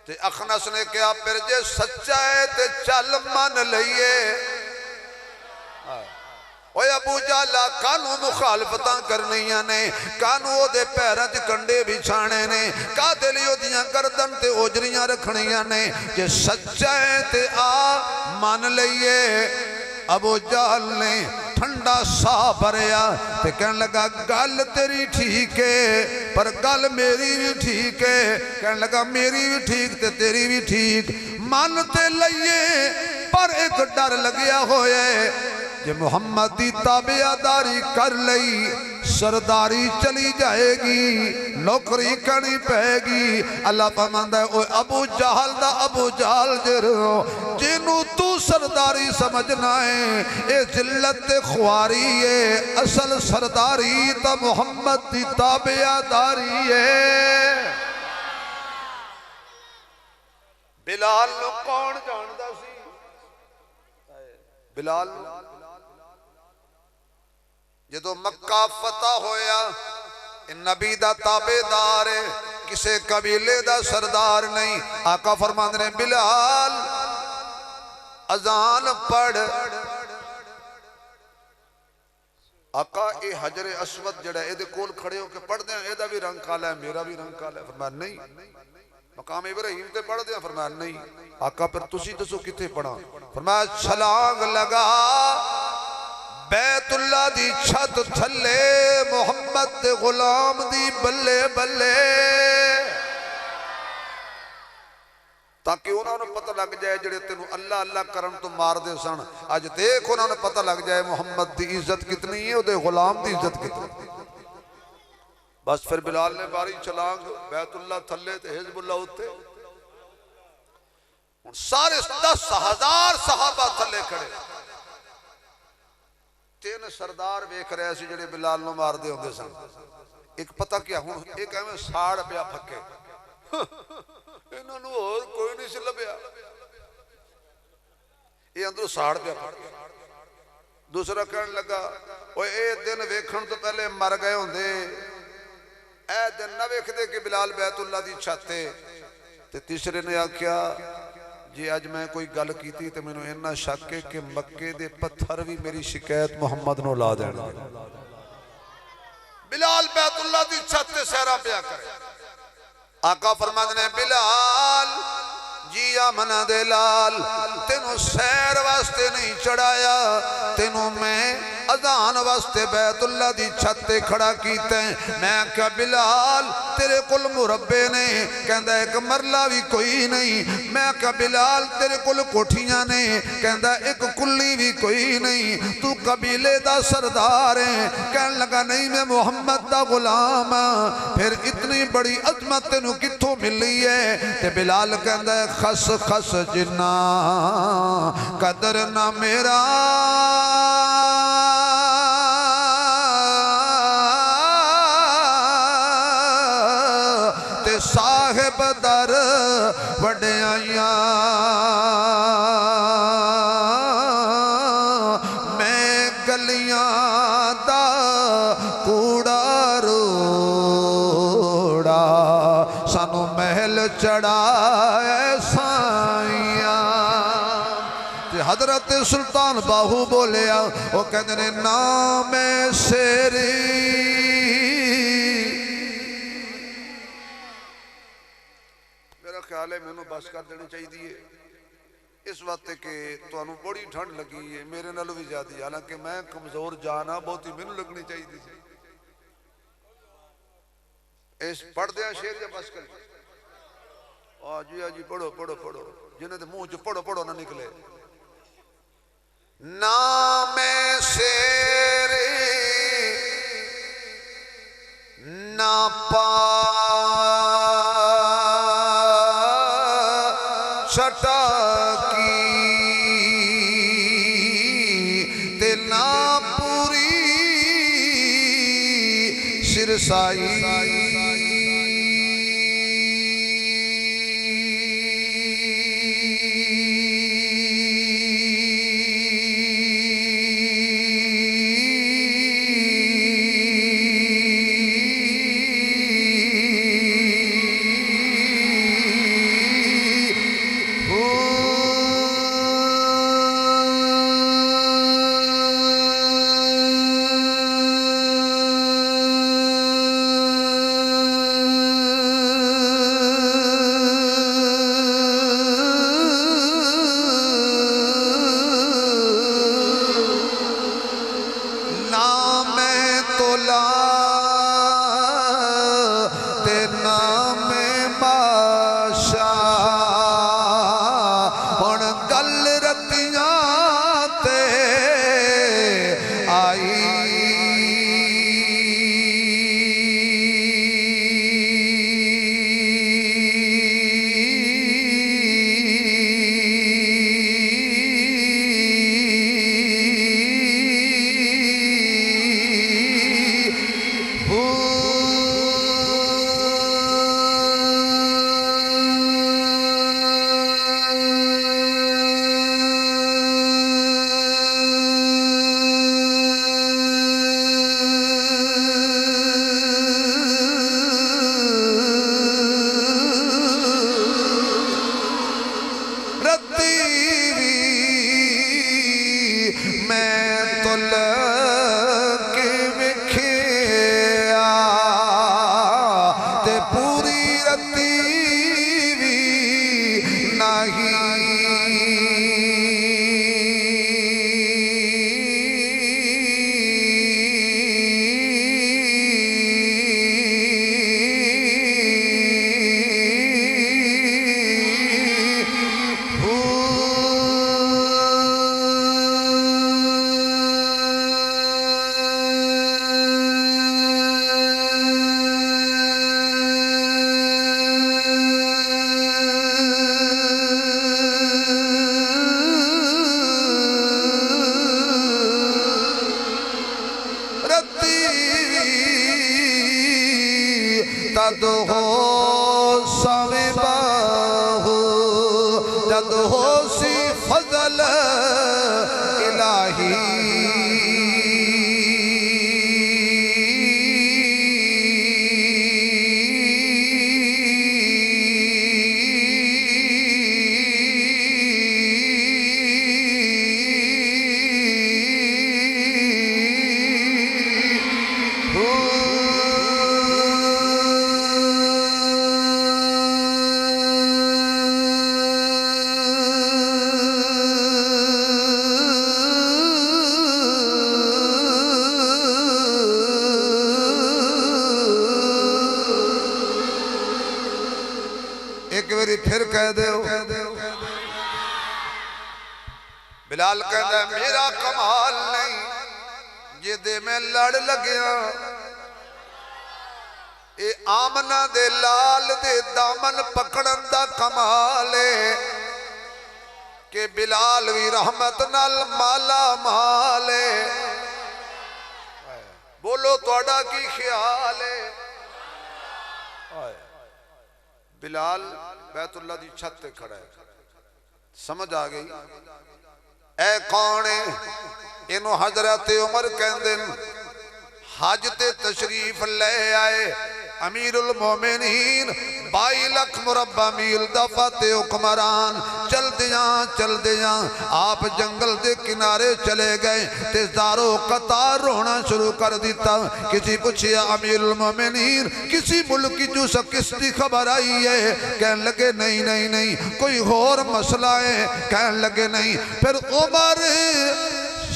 ते अखनस ने कहा फिर जे सच्चा है ते चल मन लईए। ओए अबू जहला कानू मुखालफत करनिया ने, कानू ओदे पैरों च कंडे बिछाने ने, कादे लई ओदियां गर्दन ते ओजरियां रखनियां ने। जे सच्चा है ते आ मन लईए। अबू जहल ने ठंडा सा भरया ते कहन लगा गल तेरी ठीक है पर गल मेरी भी ठीक है। कहन लगा मेरी भी ठीक ते तेरी भी ठीक, मन ते लईए पर एक डर लग्या होया जे मुहम्मद दी ताबेदारी कर लई सरदारी चली जाएगी, नौकरी करनी पैगी। अल्लाह फरमांदा है ओ अबू जहल दा अबू जहल जिन्नू तू सरदारी समझना है ये जिल्लत ते ख्वारी है, असल सरदारी तो मुहम्मद दी ताबेदारी है। बिलाल नू कौन जानदा सी? बिलाल जदों मक्का फतह होया नबी दा ताबेदार है, किसे कबीले दा सरदार नहीं। आका फरमांदे ने बिलाल अजान पढ़। आका ये हजरे असवद जड़ा ए कोल खड़े होके पढ़दे हैं, एदा भी रंग काला है मेरा भी रंग काला है। फरमाया नहीं। मकाम इब्राहिम ते पढ़दे हैं? फरमाया नहीं। आका फिर तुसी दसो किथे पढ़ा? फरमाया छलांग लगा बैतुल्ला दी छत थले मुहम्मद दे गुलाम दी बल्ले बल्ले, ताकि उन्होंने पता लग जाए जेड़े तेनू अल्लाह अल्लाह करन तो मार दे सन, अज देख उन्होंने पता लग जाए मुहम्मद दी इज्जत कितनी है, उहदे गुलाम दी इज्जत कितनी। बस फिर बिलाल ने बारी छलांग, बैतुल्ला थले ते हिजबुल्ला उत्ते। सारे 10,000 सहाबा थले खड़े, 3 सरदार वेख रहे सी जेड़े बिलाल नूं मारदे हुंदे सन। एक पता क्या हुण एक एवें साड़ पिया फक्के, इन्हां नूं होर कोई नहीं सी लभ्या, ये अंदरों साड़ पिया फक्के। दूसरा कहण लगा ओए ए दिन वेखण तो पहले मर गए हुंदे, ए दिन ना वेखदे कि बिलाल बैतुल्ला दी छत है। ते तीसरे ने आख्या जे अज मैं कोई गल कीती तो मैनू इन्ना शक है कि मक्के दे पत्थर भी मेरी शिकायत मुहम्मद नूं ला देणगे। बिलाल बैतुल्ला दी छत ते सहरा पिया करे। आका फरमांदे ने बिलाल जिया मना दे लाल, तेनू सैर वास्ते नहीं चढ़ाया, तेनू मैं अजान वास्ते बैतुल्ला दी छत ते खड़ा कीता। मैं क्या बिलाल तेरे कोल मुरब्बे ने? कहंदा एक मरला भी कोई नहीं। मैं क्या बिलाल तेरे कोल कोठियां ने? कहंदा एक कुल्ली भी कोई नहीं। तू कबीले दा सरदार है? कहन लगा नहीं मैं मुहम्मद दा गुलाम हां। फिर इतनी बड़ी अजमत तेनू कित्थों मिली है? ते बिलाल कहंदा खस खस जिन्ना कदर ना मेरा ते साहिब दर वड्याइयां, मैं गलियां दा कूड़ा रोड़ा सानू महल चढ़ाए साइया। हजरत सुल्तान बाहू बोलिया वो कहते ने नाम शेरी मेरा ख्याल है मैनू बस कर देनी चाहिए इस वास्ते कि तुहानू बड़ी ठंड लगी है मेरे नालों भी ज्यादा, हालांकि मैं कमजोर जान हाँ बहुती मैनू लगनी चाहिए। इस पढ़दे शेर या बस कर जी पढ़ो पढ़ो पढ़ो, जिन्हें मुंह च पढ़ो पढ़ो ना निकले। नाम शेरे ना पा छटा की ते ना पूरी सिरसाई। रत्ती भी मैं तुल के विखिया ते पूरी रत्ती भी नहीं जद हो सवे बाहु जद हो सी फजल इलाही फिर कह दो बिलाल कहता मेरा कमाल नहीं जिदे मैं लड़ लग्या ए आमना दे लाल दे दामन पकड़न दा कमाल है कि बिलाल भी रहमत नाल माला माल है। बोलो तोड़ा की ख्याल है। बिलाल बैतुल्ला दी छत ते खड़ा है। समझ आ गई ऐ कौन है? इन्हों हजरत उमर कहंदे हज ते तशरीफ ले आए अमीरुल मोमिनीन 22 लाख मुरब्बा मील दा फतेह हुक्मरान। चल दिया आप जंगल के किनारे चले गए ते दारो कतार रोना शुरू कर दिता। किसी पूछिया अमीरुल मोमिनीन किसी मुल्क की जो किसकी खबर आई है? कहने लगे नहीं नहीं नहीं कोई और मसला है। कहने लगे नहीं। फिर उमर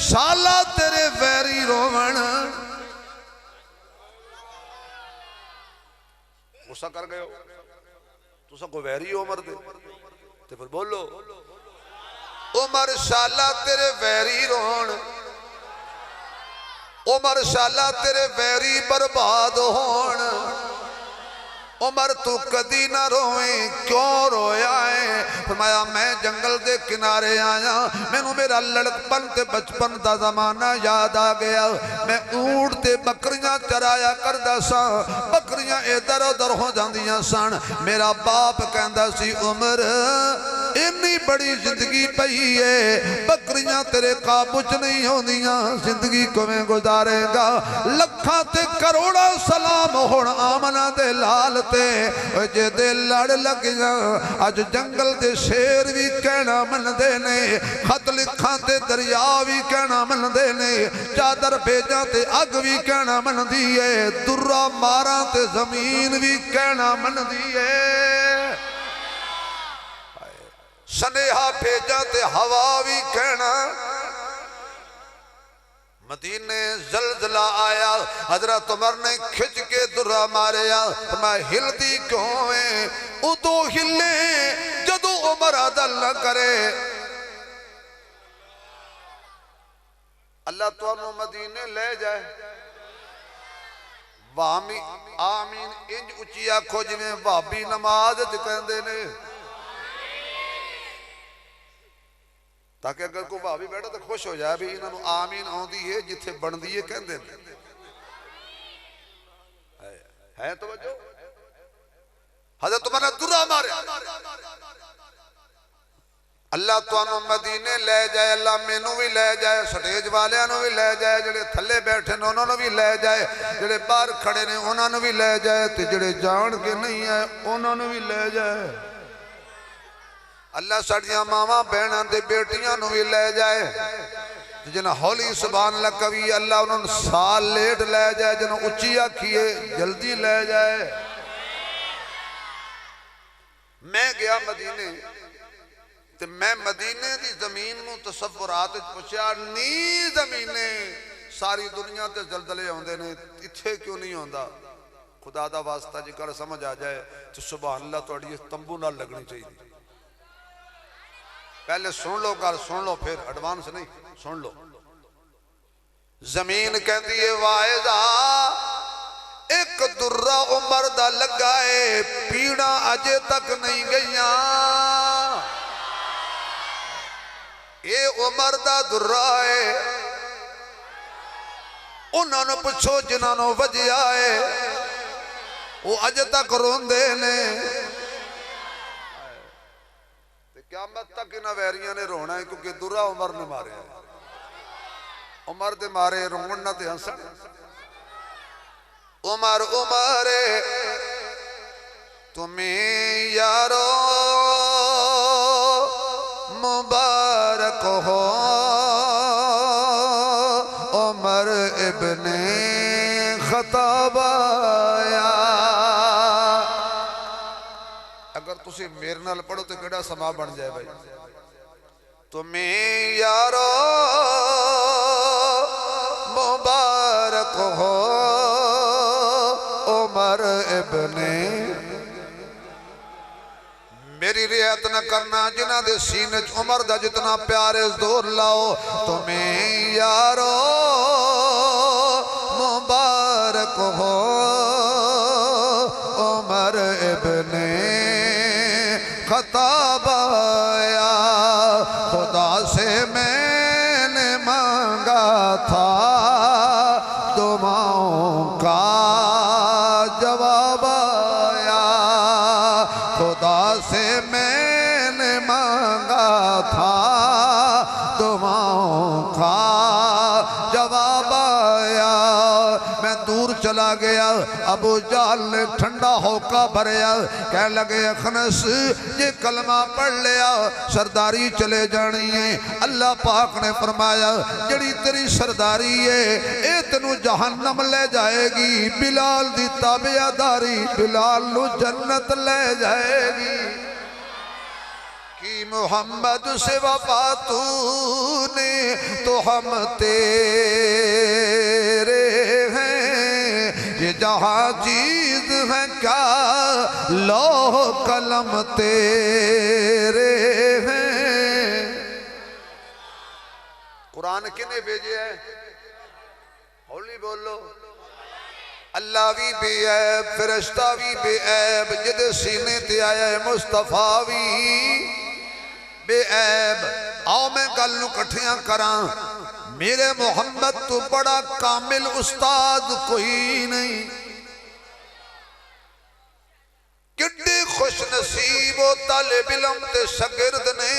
साला तेरे वैरी रोवण गुस्सा कर गए हो तुसा को वैरी उमर दे ते फिर बोलो उमर शाला तेरे वैरी रोण उमर शाला तेरे वैरी बर्बाद होण। उमर तू कदी ना रोवे क्यों रोया है? फरमाया मैं जंगल के किनारे आया मैनू मेरा लड़कपन ते बचपन का जमाना याद आ गया। मैं ऊंट ते बकरियां चराया करदा सा। बकरियां इधर उधर हो जांदियां सन। मेरा बाप कहंदा सी उमर इन्नी बड़ी जिंदगी पई है बकरियां तेरे काबू च नहीं होंदियां जिंदगी किवें गुजारेगा? लखां ते करोड़ा सलाम हुण आमना दे लाल जे दे लड़ लग जा। अज जंगल दे शेर भी कहना मनदे ने खत लिखां ते दरिया भी कहना मनदे ने चादर भेजा ते अग भी कहना मनदी है दुर्रा मारा ते जमीन भी कहना मनदी है सनेहा भेजा ते हवा भी कहना। मदीने जलजला आया हजरत उमर ने खिंच के दुर्रा मारिया। मैं हिलदी क्यों है? उदो हिले जदों उमर अदल न करे। अल्लाह तुहानू मदीने ले जाए। वामी आमीन इंज उची आखो जिवें भाभी नमाज च कहंदे ने ताकि अगर कोई भाभी बैठे तो खुश हो जाए भी इन्होंने आमीन आउंदी है जिथे बनदी है कहंदे है तो वजो हजरत उमर ने दुर्रा मारे। अल्लाह तुहानू मदीने ले जाए अल्लाह मैनू भी ले जाए स्टेज वालियां नू भी ले जाए जेड़े थल्ले बैठे ने उन्होंने भी ले जाए जेड़े बाहर खड़े ने उन्होंने भी ले जाए ते जेड़े जान के नहीं है उन्होंने भी ले जाए। अल्लाह साड़ियां मावां बहनां ते बेटियां नूं भी लै जाए जिन्हें हौली सुभान अल्लाह कवी अल्लाह उन्होंने साल लेट लै जाए, जिन्हें उच्ची आखिए जल्दी लै जाए। मैं गया मदीने ते मैं मदीने की जमीन नूं तसव्वुरात पुछया, नी जमीने सारी दुनिया ते जलजले आउंदे ने, इत्थे क्यों नहीं आउंदा? खुदा दा वास्ता जी गल समझ आ जाए तो सुभान अल्लाह तुहाडी इस तंबू नाल लगनी चाहिए। पहले सुन लो गल, सुन लो, फिर एडवांस नहीं, सुन लो। जमीन कहती है वायदा एक दुर्रा उमर दा लगा है, पीड़ा अजे तक नहीं गईया। ये उमर दा दुर्रा है, उन्होंने पुछो जिन्होंने वजया है वो अजे तक रोंदे ने। क़यामत तक इन्हां वैरियां ने रोना है, क्योंकि दुर्रा उमर ने मारे, उमर दे मारे रोन ना ते हंसन। उमर उमर तुम्हें यारो मुबारक हो, उमर इब्ने खत्ताब आया। अगर तुसी मेरे नाल पढ़ो तो केड़ा समा बन जाए भाई। तुम्हें यारो मुबारक हो, उमर इब्ने। मेरी रियायत न करना जिन्हां दे सीने च उमर दा जितना प्यार है जोर लाओ। तुम्हें यारो मुबारक हो, उमर इब्ने खत्ताब आया। खुदा से मैंने मांगा था दुआओं का जवाब आया। खुदा से मैंने मांगा था दुआओं का जवाब आया। मैं दूर चला गया, अबू जाल ने ठंडा होका भरया, कह लगे अखनस ये कलमा पढ़ लिया सरदारी चले जानी है। अल्लाह पाक ने फरमाया जड़ी तेरी सरदारी है ये तेनू जहन्नम ले जाएगी, बिलाल दी ताबेदारी बिलाल नू जन्नत ले जाएगी। कि मोहम्मद से वफा तूने तो हम तेरे हैं, ये जहाँ चीज है क्या लौह कलम तेरे हैं। कुरान किने भेजे है? हौली बोलो। अल्लाह भी बेऐब, फरिश्ता भी बेऐब, जिदे सीने ते आया है मुस्तफा भी बेऐब। आओ मैं गल नूं कट्ठियां करां। मेरे मोहम्मद तो बड़ा कामिल उस्ताद कोई नहीं। किड्डे खुश नसीब वो तालिब इल्म ते शागिर्द ने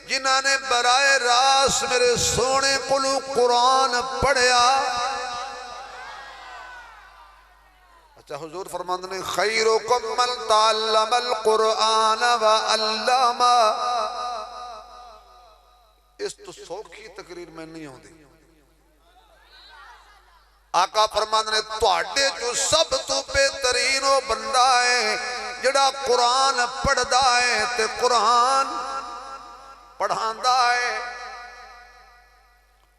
जिन्हां ने बराए रास मेरे सोने कोलों कुरान पढ़िया। अच्छा हुजूर फरमांदे ने खैरुकुम मन तअल्लमल कुरान व अल्लमा। इस तो सौखी तकरीर में नहीं होती। आका फरमांदे ने तुहाडे चों सब तो बेहतरीन वो बंदा है जिहड़ा कुरान पढ़दा है ते कुरान पढ़ांदा है।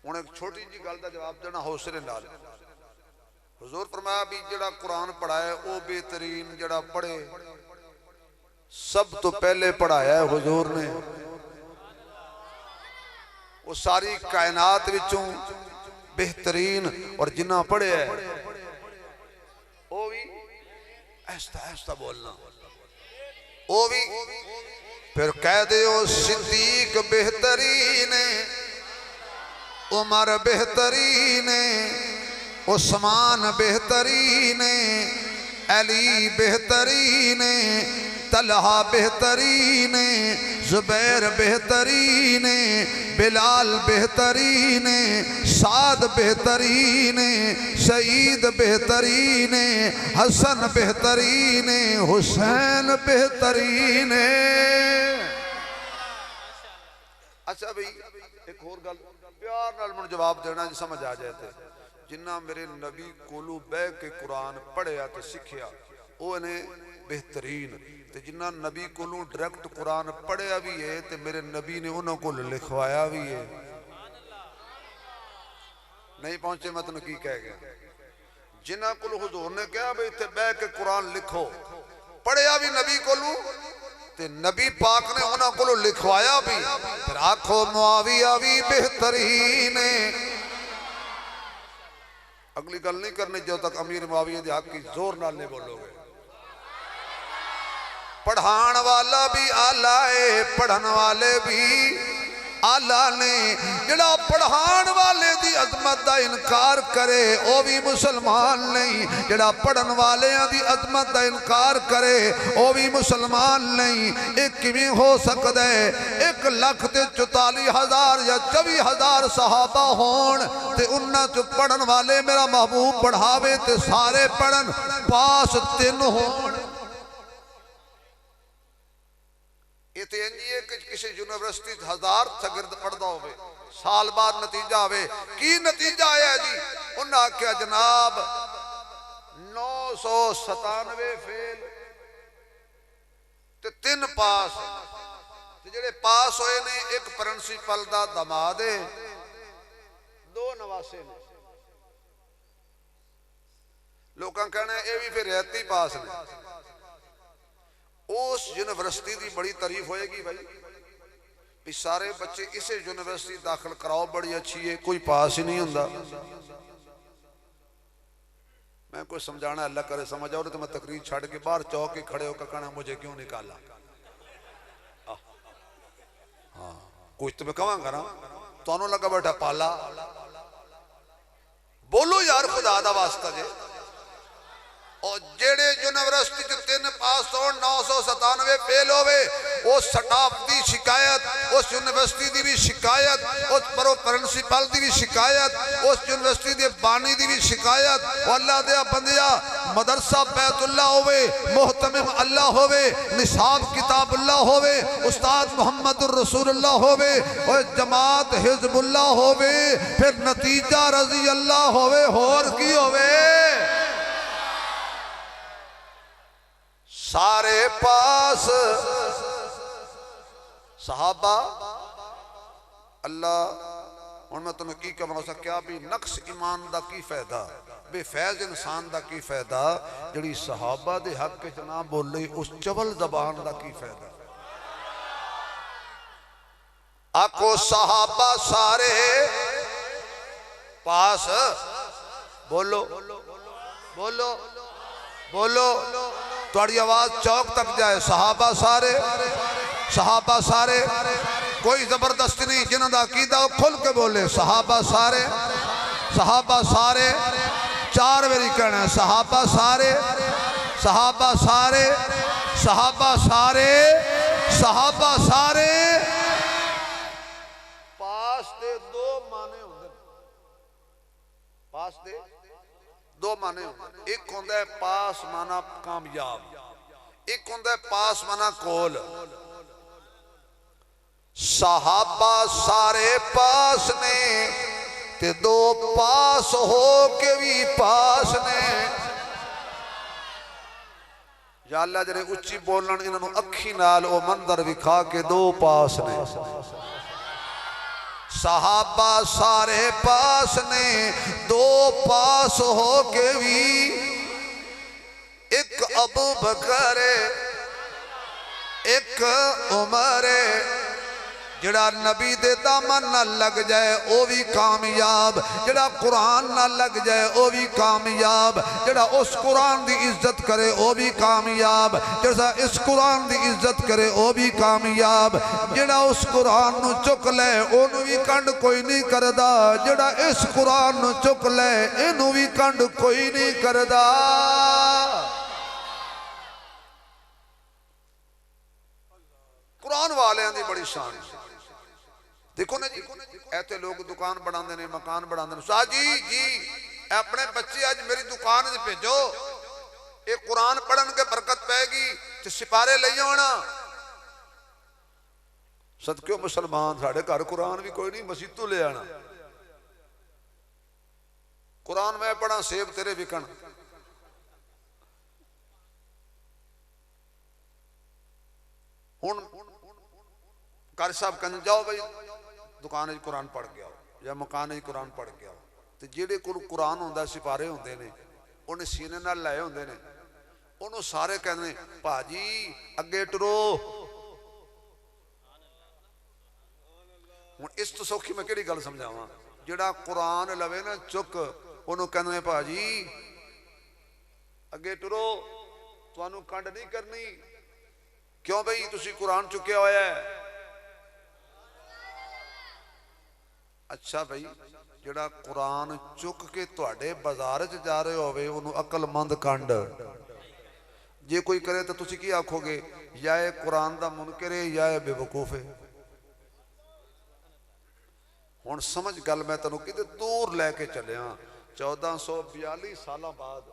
हुण एक छोटी जी गल दा जवाब देना हौसले नाल। हुजूर फरमाया भी जिहड़ा कुरान पढ़ाए वो बेहतरीन, जिहड़ा पढ़े सब तो पहले पढ़ाया है हुजूर ने। वो सारी कायनात विचों बेहतरीन और जिन्ना पढ़े है वो भी ऐसा ऐसा बोलना वो भी। फिर कह दे सिद्दीक बेहतरीन, उमर बेहतरीन, उस्मान बेहतरीन, अली बेहतरीन, तलहा बेहतरीन, जुबैर बेहतरीन, बिलाल बेहतरीन, साद बेहतरीन, सईद बेहतरीन, हसन बेहतरीन, हुसैन बेहतरीन। अच्छा भाई एक होर गल प्यार नाल मैनूं जवाब देना जी समझ आ जाए तो जिन्ना मेरे नबी कोलू बह के कुरान पढ़िया तो सीखिया वो ने बेहतरीन ते जिन्ना नबी कोलू डायरैक्ट कुरान पढ़िया भी है तो मेरे नबी ने उन्होंने को लिखवाया भी है। नहीं पहुंचे मैं तेन की कह गया जिन्हों को हुजूर ने कहा भाई इतने बह के कुरान लिखो पढ़िया भी नबी कोलू ते नबी पाक ने उन्होंने को लिखवाया भी फिर आखो मुआविया भी बेहतरीन है। अगली गल नहीं करनी जो तक अमीर मुआविया के हक की जोर नाल नहीं बोलोगे। पढ़ाण वाला भी आला है पढ़न वाले भी आला ने जड़ा पढ़ाण वाले दी अजमत का इनकार करे वो भी मुसलमान नहीं जड़ा पढ़न वाले दी अजमत का इनकार करे वो भी मुसलमान नहीं। एक किवें हो सकता है 1,44,000 या 24,000 सहाबा होण ते उन्हां च पढ़न वाले मेरा महबूब पढ़ावे ते सारे पढ़न पास 3 होण। किसी यूनिवर्सिटी 1000 शागिर्द पढ़ता हो साल बाद नतीजा आवे की नतीजा आया जी उन्हें आख्या जनाब 997 फेल ते 3 पास ते जेड़े पास होए ने एक प्रिंसीपल दा दमाद है 2 नवासे ने लोकां कहना ये भी फिर रियाती पास ने। उस यूनिवर्सिटी की बड़ी तारीफ होएगी भाई भी सारे बच्चे इसे यूनिवर्सिटी दाखिल कराओ बड़ी अच्छी है कोई पास ही नहीं होंदा। मैं कोई समझाना अल्लाह करे समझ आओ तो मैं तकरीर छड़ के बाहर चौक के खड़े होकर कहना मुझे क्यों निकाला। हाँ कुछ तो मैं कहवांगा ना तो लगा बैठा पाला बोलो यार खुदा दा वास्ता जे और जेड़े यूनिवर्सिटी 3 पास हो 997 फेल होवे उस स्टाफ की शिकायत उस यूनिवर्सिटी की भी शिकायत उस प्रिंसीपल की भी शिकायत उस यूनिवर्सिटी के बानी की भी शिकायत अल्लाह दे बंदिया मदरसा बैतुल्ला होवे मुहतमिम अल्लाह होवे निसाब किताबुल्लाह होवे उस्ताद मुहम्मदुर रसूलुल्लाह होवे और जमात हिजबुल्लाह होवे फिर नतीजा रजी अल्लाह होवे होर की होवे सारे पास सहाबा अल्लाह हूँ मैं तुम्हें की कहना क्या भी नक्श ईमान का की फायदा बेफैज इंसान का की फायदा जी सहाबा के हक च ना बोले उस चवल जबान का की फायदा। आखो सहाबा सारे पास बोलो बोलो बोलो थोड़ी आवाज चौक तक जाए सहाबा सारे कोई जबरदस्ती नहीं जिन्हों का अकीदा खुल के बोले सहाबा सारे 4 बारी कहना सहाबा सारे सहाबा सारे सहाबा सारे सहाबा सारे। पास दे 2 माने होंगे पास दे 2 माने होंगे एक होंदा है पास माना कामयाब एक होंदा है पास माना कोल। सहाबा सारे पास ने ते 2 पास हो के भी पास ने। या अल्लाह जरे उच्ची बोलन इन्होंने अखी नाल ओ मंदर विखा के 2 पास ने। सहाबा सारे पास ने 2 पास हो के भी एक अबू बकर एक उमर जड़ा नबी दे दामन ना लग जाए वो भी कामयाब जड़ा कुरान ना लग जाए वो भी कामयाब जड़ा उस कुरान की इज्जत करे वो भी कामयाब जड़ा इस कुरान की इज्जत करे वो भी कामयाब जड़ा उस कुरान नू चुक ले ओनू भी कंड कोई नहीं करदा जड़ा इस कुरान नू चुक ले इनू भी कंड कोई नहीं करदा। कुरान वालियां दी बड़ी शान देखो ना जी ऐसे लोग दुकान बनाते ने मकान बनाते हैं शाह जी अपने बच्चे आज मेरी दुकान से भेजो ये कुरान पढ़न के बरकत पैगी तो सिपारे ले आना सदक्यों मुसलमान साढ़े घर कुरान भी कोई नहीं, मसीह तो ले आना। कुरान मैं पढ़ा सेब तेरे विकण। हुण कारी साहब कहते जाओ भाई दुकान कुरान पढ़ के आओ या मकान कुरान पढ़ के आओ, तो जेडे कोल कुरान होंदा सिपारे होंदे ने उन्हें सीने नाल लाए होंदे ने, उन्होंने सारे कहते भाजी अगे टुरो। हुण इस तो सौखी मैं किहड़ी गल समझावां, जेड़ा कुरान लवे ना चुक उन्होंने कहते भाजी अगे टुरो, तुहानू कंड नहीं करनी। क्यों बई तुसी कुरान चुक्या होया है? अच्छा भाई जेड़ा कुरान चुक के तुहाडे बाजार च जा रहे होवे उन्होंने अकलमंद कंड जे कोई करे तो तुसी की आखोगे, या ये कुरान दा मुनकर है या ये बेवकूफ है। हुण समझ गल मैं तैनूं किते दूर लैके चलिया। 1442 साल बाद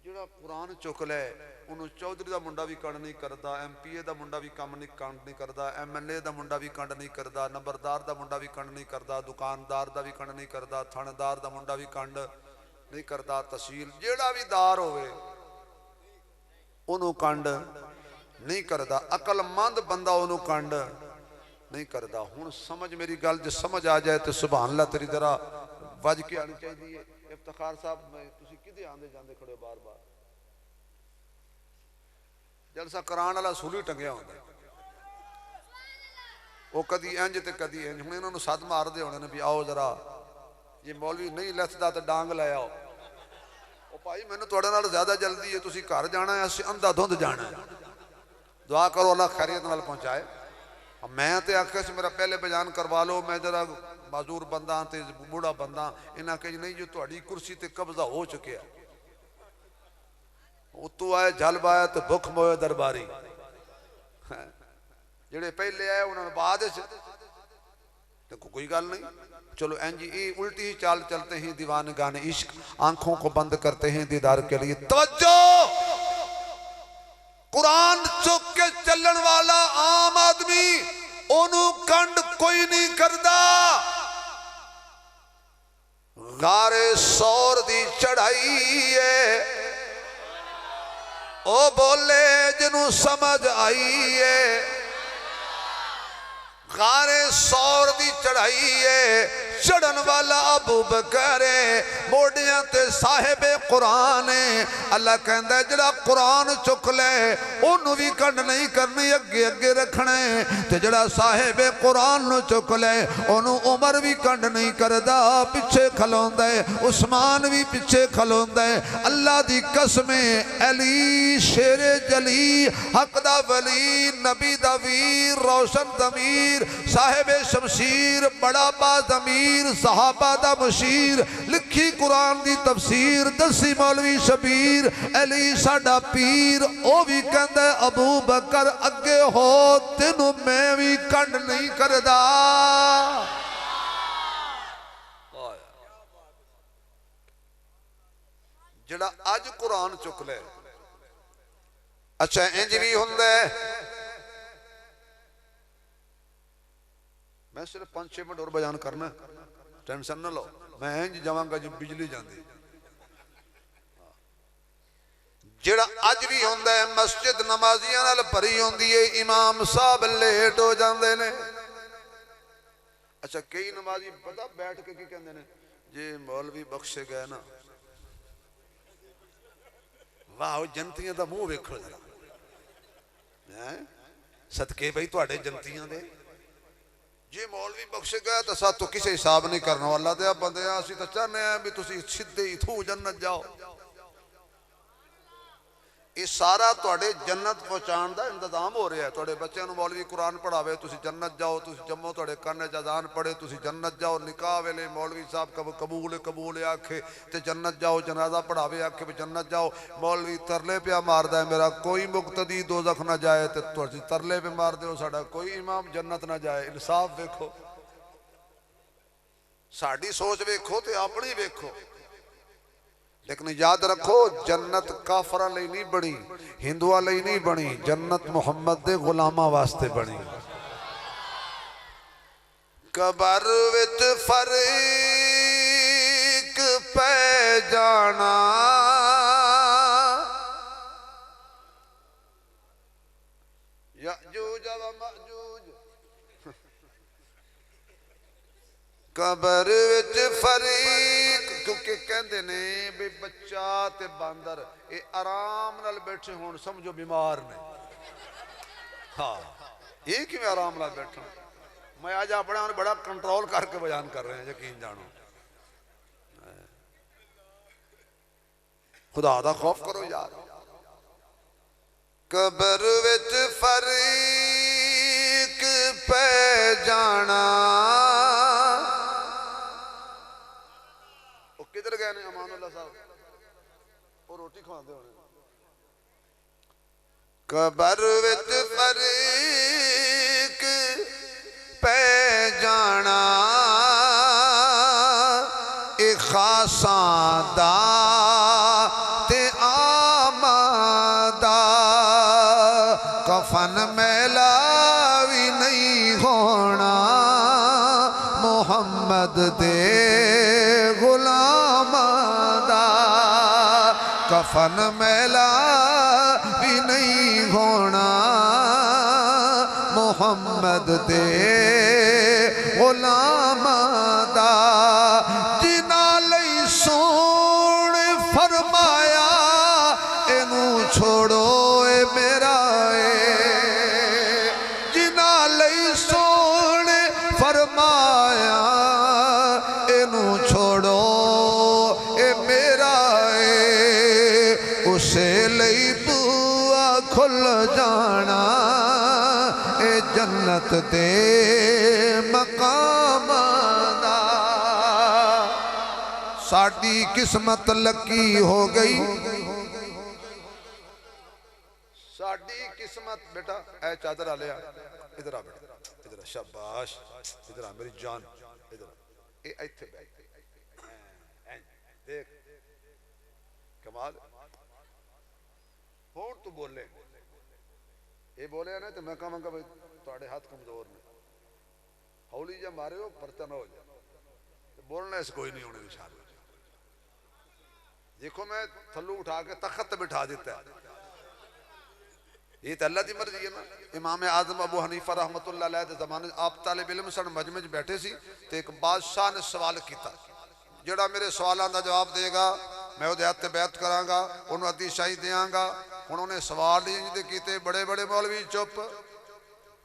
जेड़ा कुरान चुक लै उन्होंने चौधरी का मुंडा भी कंड नहीं करता, MPA का मुंडा भी काम नहीं कंड नहीं करता, MLA का मुंडा भी कंड नहीं करता, नंबरदार का मुंडा भी कंड नहीं करता, दुकानदार का भी कंड नहीं करता, थानेदार का मुंडा भी कंड नहीं करता, तहसील जेड़ा भी दार होवे उन्होंने कंड नहीं करता, अकलमंद बंदा उन्होंने कंड नहीं करता। हुण समझ मेरी गल, जो समझ आ जाए तो सुभान अल्लाह तेरी तरह वज के आनी चाहिए। इफ्तिखार साहब तुसीं किते आंदे जांदे खड़े बार बार, जलसा कराने वाला सूली टंगिया होंदा, वो कदी इंज ते कदी इंज। हुण इन्हां नूं सद मारदे होणे ने भी आओ जरा, जे मौलवी नहीं लिखदा तो डांग लै आओ। ओ भाई मैनूं तुहाडे नाल ज़्यादा जल्दी है, तुसीं घर जाना है, असीं अंधाधुंध जाना है। दुआ करो अल्लाह खैरियत नाल पहुँचाए। मैं तो आख्या सी मेरा पहले बयान करवा लो, मैं जरा माजूर बंदा ते बूढ़ा बंदा। इन्हें कही नहीं जो तुहाडी कुर्सी ते कब्जा हो चुकिया, उत्तों आए जल आया तो भुख मोए दरबारी, जेड़े पहले आए उन्होंने बाद देखो कोई गल नहीं। चलो एंजी ये उल्टी ही चाल चलते हैं दीवाने गाने इश्क, आंखों को बंद करते हैं दीदार के लिए। तवज्जो, कुरान चुक के चलन वाला आम आदमी ओनू कंड कोई नहीं करता। गारे सौर दी चढ़ाई है, ओ बोले जिन्हों समझ आई है। गारे सौर दी चढ़ाई है, चढ़न वाला अबू बकर है, मोडियां ते साहिबे कुरान है। अल्लाह कहंदा जिहड़ा कुरान चुक ले ओनू भी कंड नहीं करनी, अगे अगे रखना है। ते जिहड़ा साहिबे कुरान नू चुक ले ओनू उमर भी कंड नहीं करदा, पिछे खलोंदा है, उस्मान भी पिछे खलोंदा है। अल्लाह दी कसम अली शेरे जली, हक दा वली, नबी दा वीर, रोशन दमीर, साहिबे शमशीर, बड़ा बाज़मीर, सहाबा दा मशीर, लिखी कुरान दी तफसीर, दसी मौलवी शबीर, अली साडा पीर। ओ भी कहंदा अबू बकर अगे हो तेनू मैं भी कंड नहीं करदा। जेड़ा अज कुरान चुक ले, अच्छा इंज भी हुंदा है। मैं सिर्फ 5-6 मिनट और बयान करना, टेंशन ना लो, मैं इंज जावांगा जो बिजली जाती। जेड़ा अज भी होंदा है मस्जिद नमाजियां नाल भरी होंदी है, इमाम साहब लेट हो जाते ने। अच्छा कई नमाजी पता बैठ के की कहते हैं, जे मौलवी बख्शे गए ना, वाह जनतियां दा मुंह वेखो जरा, सदके भाई तुहाडे जनतियां दे। जे मौलवी बख्शे गए तो सातों किसी हिसाब नहीं करना। अल्लाह दे बंदे असीं तो चाहते हैं भी तुसीं सीधे ही थू जन्नत जाओ। ये सारा तुहाडे जन्नत पहुँचाने का इंतजाम हो रहा है। तुहाडे बच्चों को मौलवी कुरान पढ़ावे तुसीं जन्नत जाओ, तुसीं जम्मो तुहाडे कन्न च अज़ान पढ़े तुसीं जन्नत जाओ, निकाह वेले मौलवी साहब कबूल कबूल आखे तो जन्नत जाओ, जनाजा पढ़ावे आखे भी जन्नत जाओ। मौलवी तरले पिया मारदा है मेरा कोई मुक्तदी दोज़ख ना जाए, तो तुसीं तरले पे मार दो साडा कोई इमाम जन्नत ना जाए। इंसाफ वेखो, साडी सोच वेखो तो अपनी वेखो। लेकिन याद रखो जन्नत काफरां लई नहीं बनी, हिंदुआं लई नहीं बनी, जन्नत मुहम्मद दे गुलामां वास्ते बनी। कबर विच फरीक पै जाना यजूज व मजूज कबर विच फरीक क्योंकि कहते ने भी बच्चा ते बांदर ये आराम नाल बैठे होण समझो बीमार ने हाँ ये कि आराम नाल बैठा मैं आज अपने आप बड़ा कंट्रोल करके बयान कर रहे हैं यकीन जानो खुदा दा खौफ करो यार कबर विच फरीक पै जाना वो किधर गए ने अमानुल्लाह साहब वो रोटी खवाते होने कबर विच फरीक पै जाना ए खासां दा ते आमादा कफन मैला भी नहीं होना मोहम्मद दे गुलाम दा कफन मैला भी नहीं होना मोहम्मद दे गुलाम दा जिना लई सोने फरमाया इनू छोड़ो ए मेरा जिना लई सोने फरमाया इनू छोड़ो ए मेरा उसे लई बुआ खुल जाना ए जन्नत दे मकाम दा साडी किस्मत लकी हो गई साडी किस्मत बेटा ऐ चादर आ लिया इधर आ बेटा इधर शाबाश इधर आ मेरी जान इधर ए इथे देख कमाल होर तू बोले ये बोले ना तो मैं कहूँगा भाई थोड़े हाथ कमजोर ने हौली जा मारे हो परता ना हो जाए तो बोलना ऐसे कोई नहीं होने निशान देखो मैं थल्लू उठा के तख्त बिठा देता है ये तो अल्लाह की मर्जी है ना इमाम आजम अबू हनीफा रहमतुल्लाह अलैह दे ज़माने आप तालिब इल्म सन मजमे च बैठे सी तो एक बादशाह ने सवाल किया जेड़ा मेरे सवालों का जवाब देगा मैं उहदे हत्थ बैत करांगा उन्होंने अद्धी शाही देंगा उन्होंने सवाल इंज किए बड़े बड़े मौलवी चुप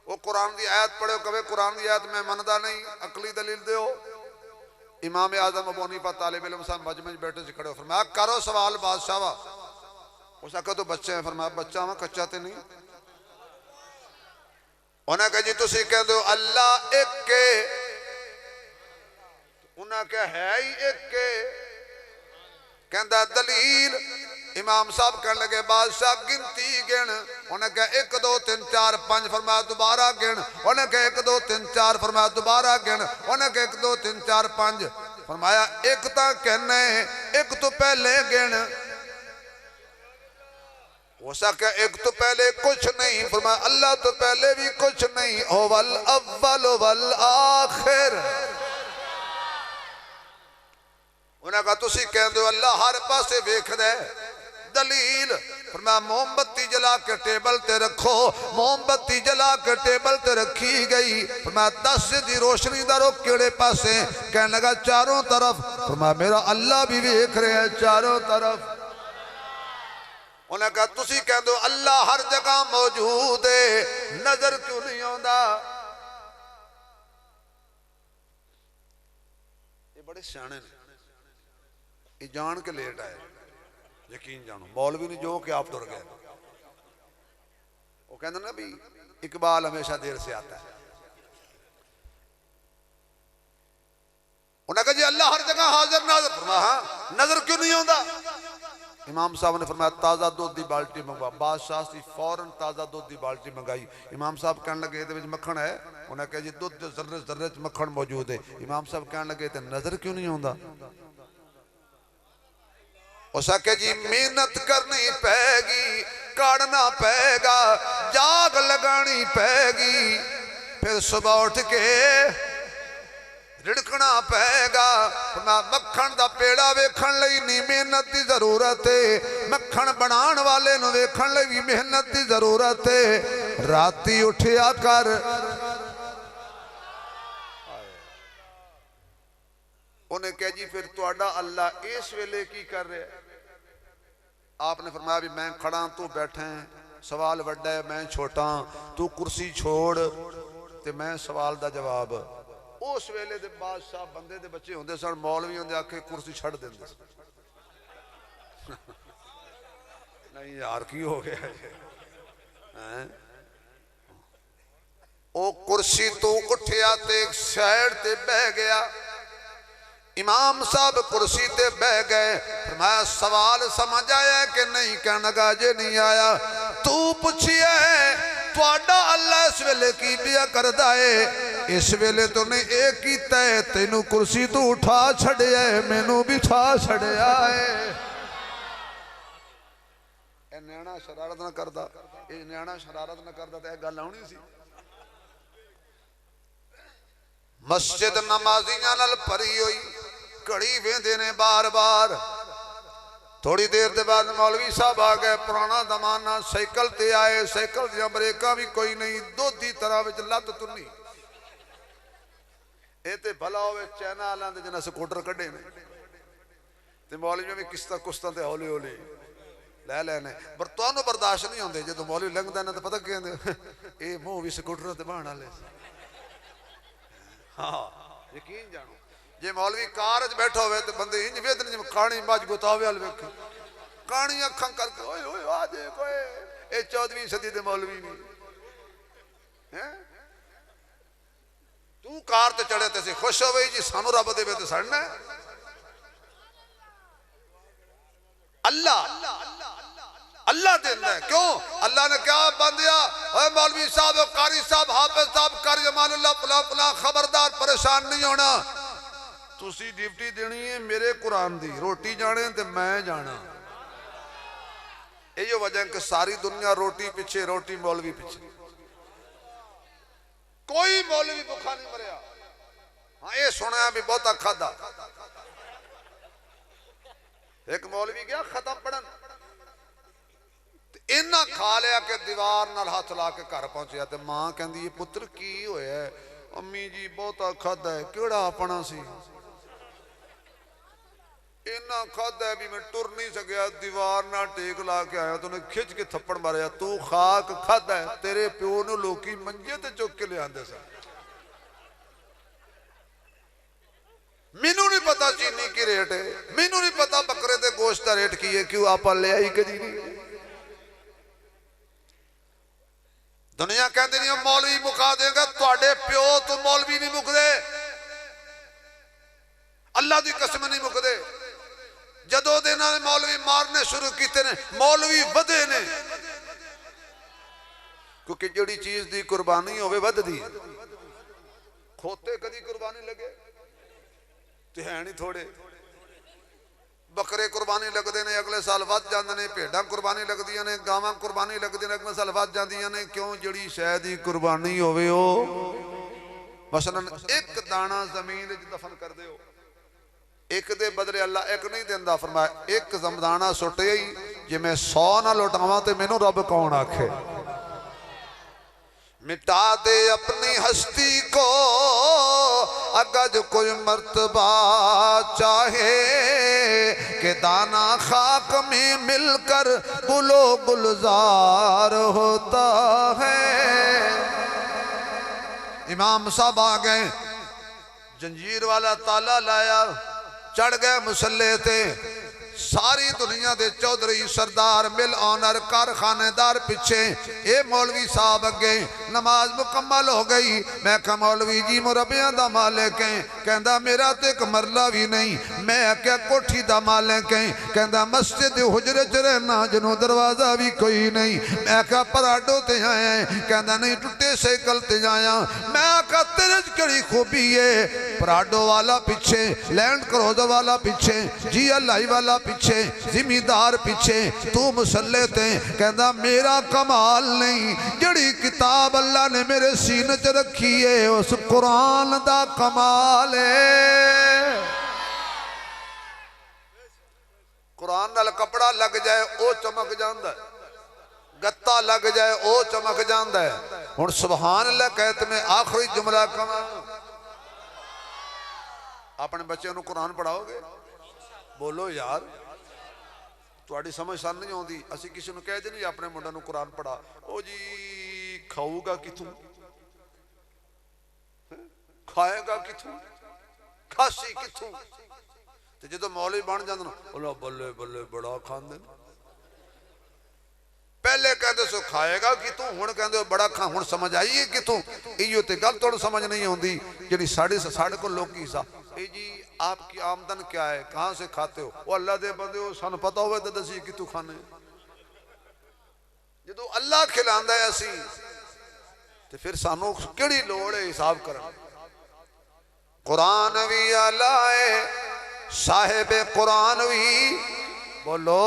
वो कुरान की आयत पढ़ो कवे कुरान की आयत मैं मनदा नहीं अकली दलील दो इमाम आजम अबू हनीफा तालिब इल्म सन मजमे च बैठे खड़े हो फरमाया करो सवाल बादशाह वा उस आखा तो बच्चे हैं फरमाया बच्चा वा कच्चा तो नहीं उन्हें कहा जी तुसी कहते हो अल्लाह एक के उन्हें क्या है ही एक के कहता दलील इमाम साहब कहने लगे बादशाह गिनती गिन उन्हें कहा 1 2 3 4 5 फरमाया दोबारा गिन उन्हें कहा 1 2 3 4 फरमाया दोबारा गिन उन्हें कहा 1 2 3 4 5 फरमाया एक तो कहने एक तो पहले गिन हो सके एक तो पहले कुछ नहीं फरमाया अल्लाह तो पहले भी कुछ नहीं हो वल अव्वल वल आखिर उन्हें कहा तुसी कहते हो अल्लाह हर पासे वेखदा है दलील फरमाया मोमबत्ती जला के टेबल ते रखो मोमबत्ती जला के टेबल ते रखी गई फरमाया 10 दी रोशनी दा रुख केड़े पासे कहने लगा चारों तरफ फरमाया मेरा अल्लाह भी वेख रहा है चारों तरफ उन्हें कहा तुसी कहते हो अल्लाह हर जगह मौजूद है नजर क्यों नहीं आंदा ये बड़े सियाने ने ये जान के लेट आए यकीन जानो मौलवी ने जो कि आप टुर गए वो कहते ना भी इकबाल हमेशा देर से आता है उन्हें कहा जी अल्लाह हर जगह हाजिर नाज़िर फरमाया हाँ नजर क्यों नहीं आंदा इमाम साहब ने फरमाया ताज़ा दूध की बाल्टी मंगवा बादशाह से फौरन ताज़ा दूध की बाल्टी मंगाई इमाम साहब कहने लगे ये मक्खन है उन्हें कहा जी दूध जर्रे जर्रे च मक्खन मौजूद है इमाम साहब कहने लगे तो नजर क्यों नहीं आंदा उस आखे जी मेहनत करनी पैगी काढ़ना पैगा जाग लगानी पैगी फिर सुबह उठ के रिड़कना पैगा। मक्खण दा पेड़ा वेखण लई नी मेहनत की जरूरत है, मक्खण बनाने वाले नूं वेखण लई भी मेहनत की जरूरत है। राती उठिया कर उन्हें कहा जी फिर तुहाडा अल्लाह इस वेले की कर रहा है? आपने फरमाया भी मैं खड़ा तू बैठा है, सवाल वड्डा है मैं छोटा, तू कुर्सी छोड़ ते मैं सवाल दा जवाब। उस वेले दे बादशाह बंदे दे बच्चे होंदे सन, मौलवी होंदे आखे कुर्सी छड़ देंदे नहीं यार की हो गया है? ओ कुर्सी तो उठिया ते साइड ते बह गया। इमाम साहब कुर्सी ते बह गए। फरमाया सवाल समझ आया कि नहीं? कहने लगा जे नहीं आया। तू पूछिए तुहाडा अल्लाह इस वेले की पिया करदा है? इस वेले तो ने एक कीता है, तेनू कुर्सी तो उठा छड़िया है, मैनू बिठा छड़िया है। ए न्याणा शरारत ना करदा, ए न्याणा शरारत ना करदा ते गल आउणी सी। मस्जिद नमाजियां नाल भरी हुई, घड़ी वेंदे ने बार बार। थोड़ी देर के बाद मौलवी साहब आ गए। पुराना जमाना, साइकिल ते आए, साइकिल दियां ब्रेकां भी कोई नहीं, दोधी तरह विच लत तुन्नी। ये तो भला होवे चाइना वालों के जिन्हें स्कूटर कढ़े ने, ते मौलवियों भी किस्तां कुस्तां ते हौली हौली लै लैने। पर तुहानू बर्दाश्त नहीं होंदे जो मौलवी लंघदा ना, तो पता क्या कहंदे, ये मुंह भी स्कूटर ते बहाने वाले। हाँ यकीन जानो, जे मौलवी कार च बैठा हो तो बंदे इंज वेदन जिवें काणी मज गुतावे वाल वेखे, काणी अखां करके ओए ओए आ देख ओए, ये 14वीं सदी दे मौलवी नहीं हैं। तू कार ते चढ़े ते खुश हो जी, सानू रब देवे ते सड़ना। अल्लाह अल्लाह देता है। क्यों? अल्लाह ने क्या बंदिया, ओए मौलवी साहब, कारी साहब, हाफिज साहब, कारी जमानुल्लाह फला फला, खबरदार परेशान नहीं होना। तुसी ड्यूटी देनी है मेरे कुरान दी, रोटी जाने ते मैं जाना। यही वजह कि सारी दुनिया रोटी पिछे, रोटी मौलवी पिछे। कोई मौलवी भुखा नहीं मरिया। हाँ ये सुना भी बहुता खादा। एक मौलवी गया खत्म पढ़न, इन्ना खा लिया कि दीवार नाल हाथ ला के घर पहुंचया। ते मां कहंदी पुत्र की होया? अम्मी जी बहुता खादा है। केड़ा अपना सी? इन्ना खादा है भी मैं टुर नहीं सकया, दीवार ना टेक ला के आया तो उन्हें खिंच के थप्पड़ मारिया। तू खाक खादा है, तेरे प्यो नूं लोकी मंजे ते चुक के लियाते सन। मैनू नहीं पता चीनी की रेट है, मैनू नहीं पता बकरे के गोश्त का रेट की है, क्यों आप ले आई कदी नहीं। दुनिया कहती नहीं मौलवी मुका देगा, तुहाडे प्यो तो मौलवी नहीं मुकदे, अल्लाह की कसम नहीं मुकदे। जदों दे इन्हां ने मौलवी मारने शुरू किए ने, मौलवी वधे ने, क्योंकि जिहड़ी चीज की कुर्बानी होवे वधदी। खोते कदी कुर्बानी लगे तो है नहीं थोड़े, बकरे कुर्बानी लगते हैं अगले साल वध जाते हैं, भेड़ां कुर्बानी लगदियां ने, गावां कुर्बानी लगदियां ने अगले साल वध जांदियां ने। क्यों? जिहड़ी शै दी कुर्बानी होवे ओ, मसलन एक दाना जमीन विच दफन कर दिओ, एक दे बदले अल्लाह एक नहीं देंदा। फरमाया एक दाना सुट्टे ही जे मैं 100 ना लुटावां ते मैनू रब कौन आखे? मिटा दे अपनी हस्ती को अगर कोई मर्तबा चाहे, कि दाना खाक में मिलकर गुलो गुलजार होता है। इमाम साहब आ गए, जंजीर वाला ताला लाया, चढ़ गए मुसल्ले ते। सारी दुनिया के चौधरी सरदार मिल ऑनर कारखानेदार पिछे, ये मौलवी साहब अगे। नमाज मुकम्मल हो गई। मैं कहा मौलवी जी मुरबिया का मालिक है? कहता मेरा तो एक मरला भी नहीं। मैं क्या कोठी का मालिक है? कहता मस्जिद हुजरे च रहना, जनों दरवाजा भी कोई नहीं। मैं क्या पराडो ते आया? कहता नहीं टुटे साइकिल ते आया। मैं क्या तेरे च केड़ी खूबी है? पराडो वाला पीछे, लैंड क्रूजर वाला पीछे, GLI वाला पीछे, जिमीदार पीछे, तू मुसल्ले ते कहंदा मेरा कमाल नहीं, जड़ी किताब अल्लाह ने मेरे सीने च रखी है उस कुरान दा कमाल है। कुरान नाल कपड़ा लग जाए ओ चमक जांदा है, गत्ता लग जाए ओ चमक जांदा है। हुण सुभान अल्लाह कहते में आखिरी जुमला कमा, अपने बच्चों को कुरान पढ़ाओगे? बोलो यार, तुहाडी समझ सन नहीं आउंदी। असीं किसी नूं कह देनी अपने मुंडे नूं कुरान पढ़ा, ओ जी खाऊगा किथों, खाएगा किथों, खासी किथों। ते जदों मौलवी बन जांदे ना बल्ले बल्ले बड़ा खांदे, पहले कहते सो खाएगा कितों, हुण कहंदे बड़ा खा, हुण समझ आई है कितों। इहो ते गल तुहानूं समझ नहीं आउंदी जिहड़ी साडे कोल लोकी सा। ए जी आपकी आमदन क्या है, कहां से खाते हो? वो अल्लाह दे बंदे हो, सानूं पता होवे ते दसी कितों खाने। जदों अल्लाह खिलांदा है असीं ते फिर सानूं किहड़ी लोड़ है हिसाब करन। कुरान भी आला है, साहिब कुरान भी बोलो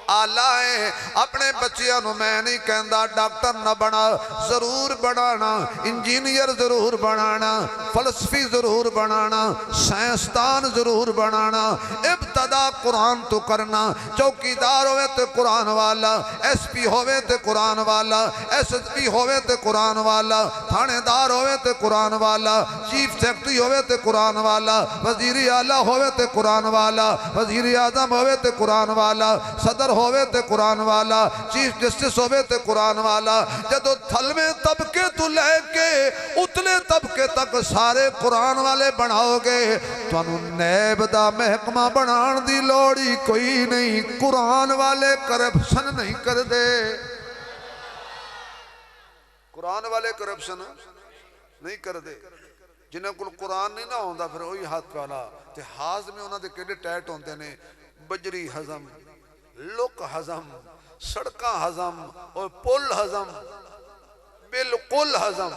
आला है। अपने बच्चों को मैं नहीं कहता डॉक्टर न बना, जरूर बनाना, इंजीनियर जरूर बनाना, फलसफी जरूर बनाना, साइंसदान जरूर बनाना। इब्तदा कुरान तो करना, चौकीदार होवे तो कुरान वाला, SP होवे तो कुरान वाला, SSP होवे तो कुरान वाला, थानेदार होवे तो कुरान वाला, चीफ सेक्रेटरी होवे तो कुरान वाला, वजीर आला होवे तो कुरान वाला, वजीर आजम होवे तो कुरान वाला, सदर होवे ते कुरान वाला, चीफ जस्टिस होवे ते कुरान वाला। जदों थलवे तबके तो लैके उतले तबके तक सारे कुरान वाले बनाओगे, तुहानूं नैब दा महकमा बनाने दी लोड़ ही कोई नहीं। कुरान वाले करप्शन नहीं करदे, कुरान वाले करप्शन नहीं करदे। जिन्हां कोल कुरान नहीं ना आउंदा फिर वही हाथ वाला ते हाज़मे उन्हां दे किहड़े टैट होंदे ने, बजरी हजम, लुक हजम, सड़क हजम और पुल हजम, बिल्कुल हजम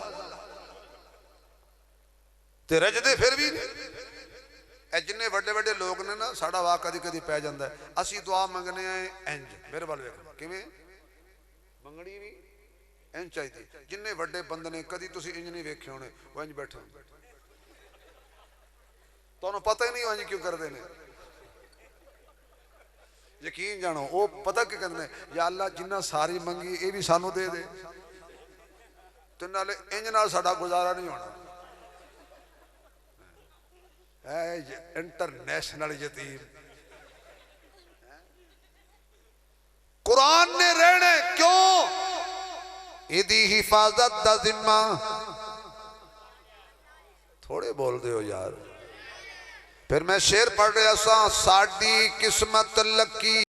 ते रजदे फिर भी नहीं। जिन्ने वड्डे वड्डे लोग ने ना, साड़ा वाह कदी कदी पै जांदा है। असीं दुआ मंगने इंज, मेरे वाल वेखो किवें मंगनी भी इंज चाहिदी। जिन्ने वड्डे बंदे ने कदी तुसीं इंज नहीं वेखे होने, वो इंज बैठे, तुहानूं पता ही नहीं इंज क्यों करदे ने। यकीन जानो वो पता क्या कहते हैं, या अल्लाह जिन्ना सारी मंगी ये भी सानू दे दे, तो नाले इंज नाल साडा गुजारा नहीं होना। इंटरनेशनल यतीम कुरान ने रहने क्यों, इदी हिफाजत दा जिम्मा। थोड़े बोल दे हो यार। फिर मैं शेर पढ़ रहा सा, साडी किस्मत लकी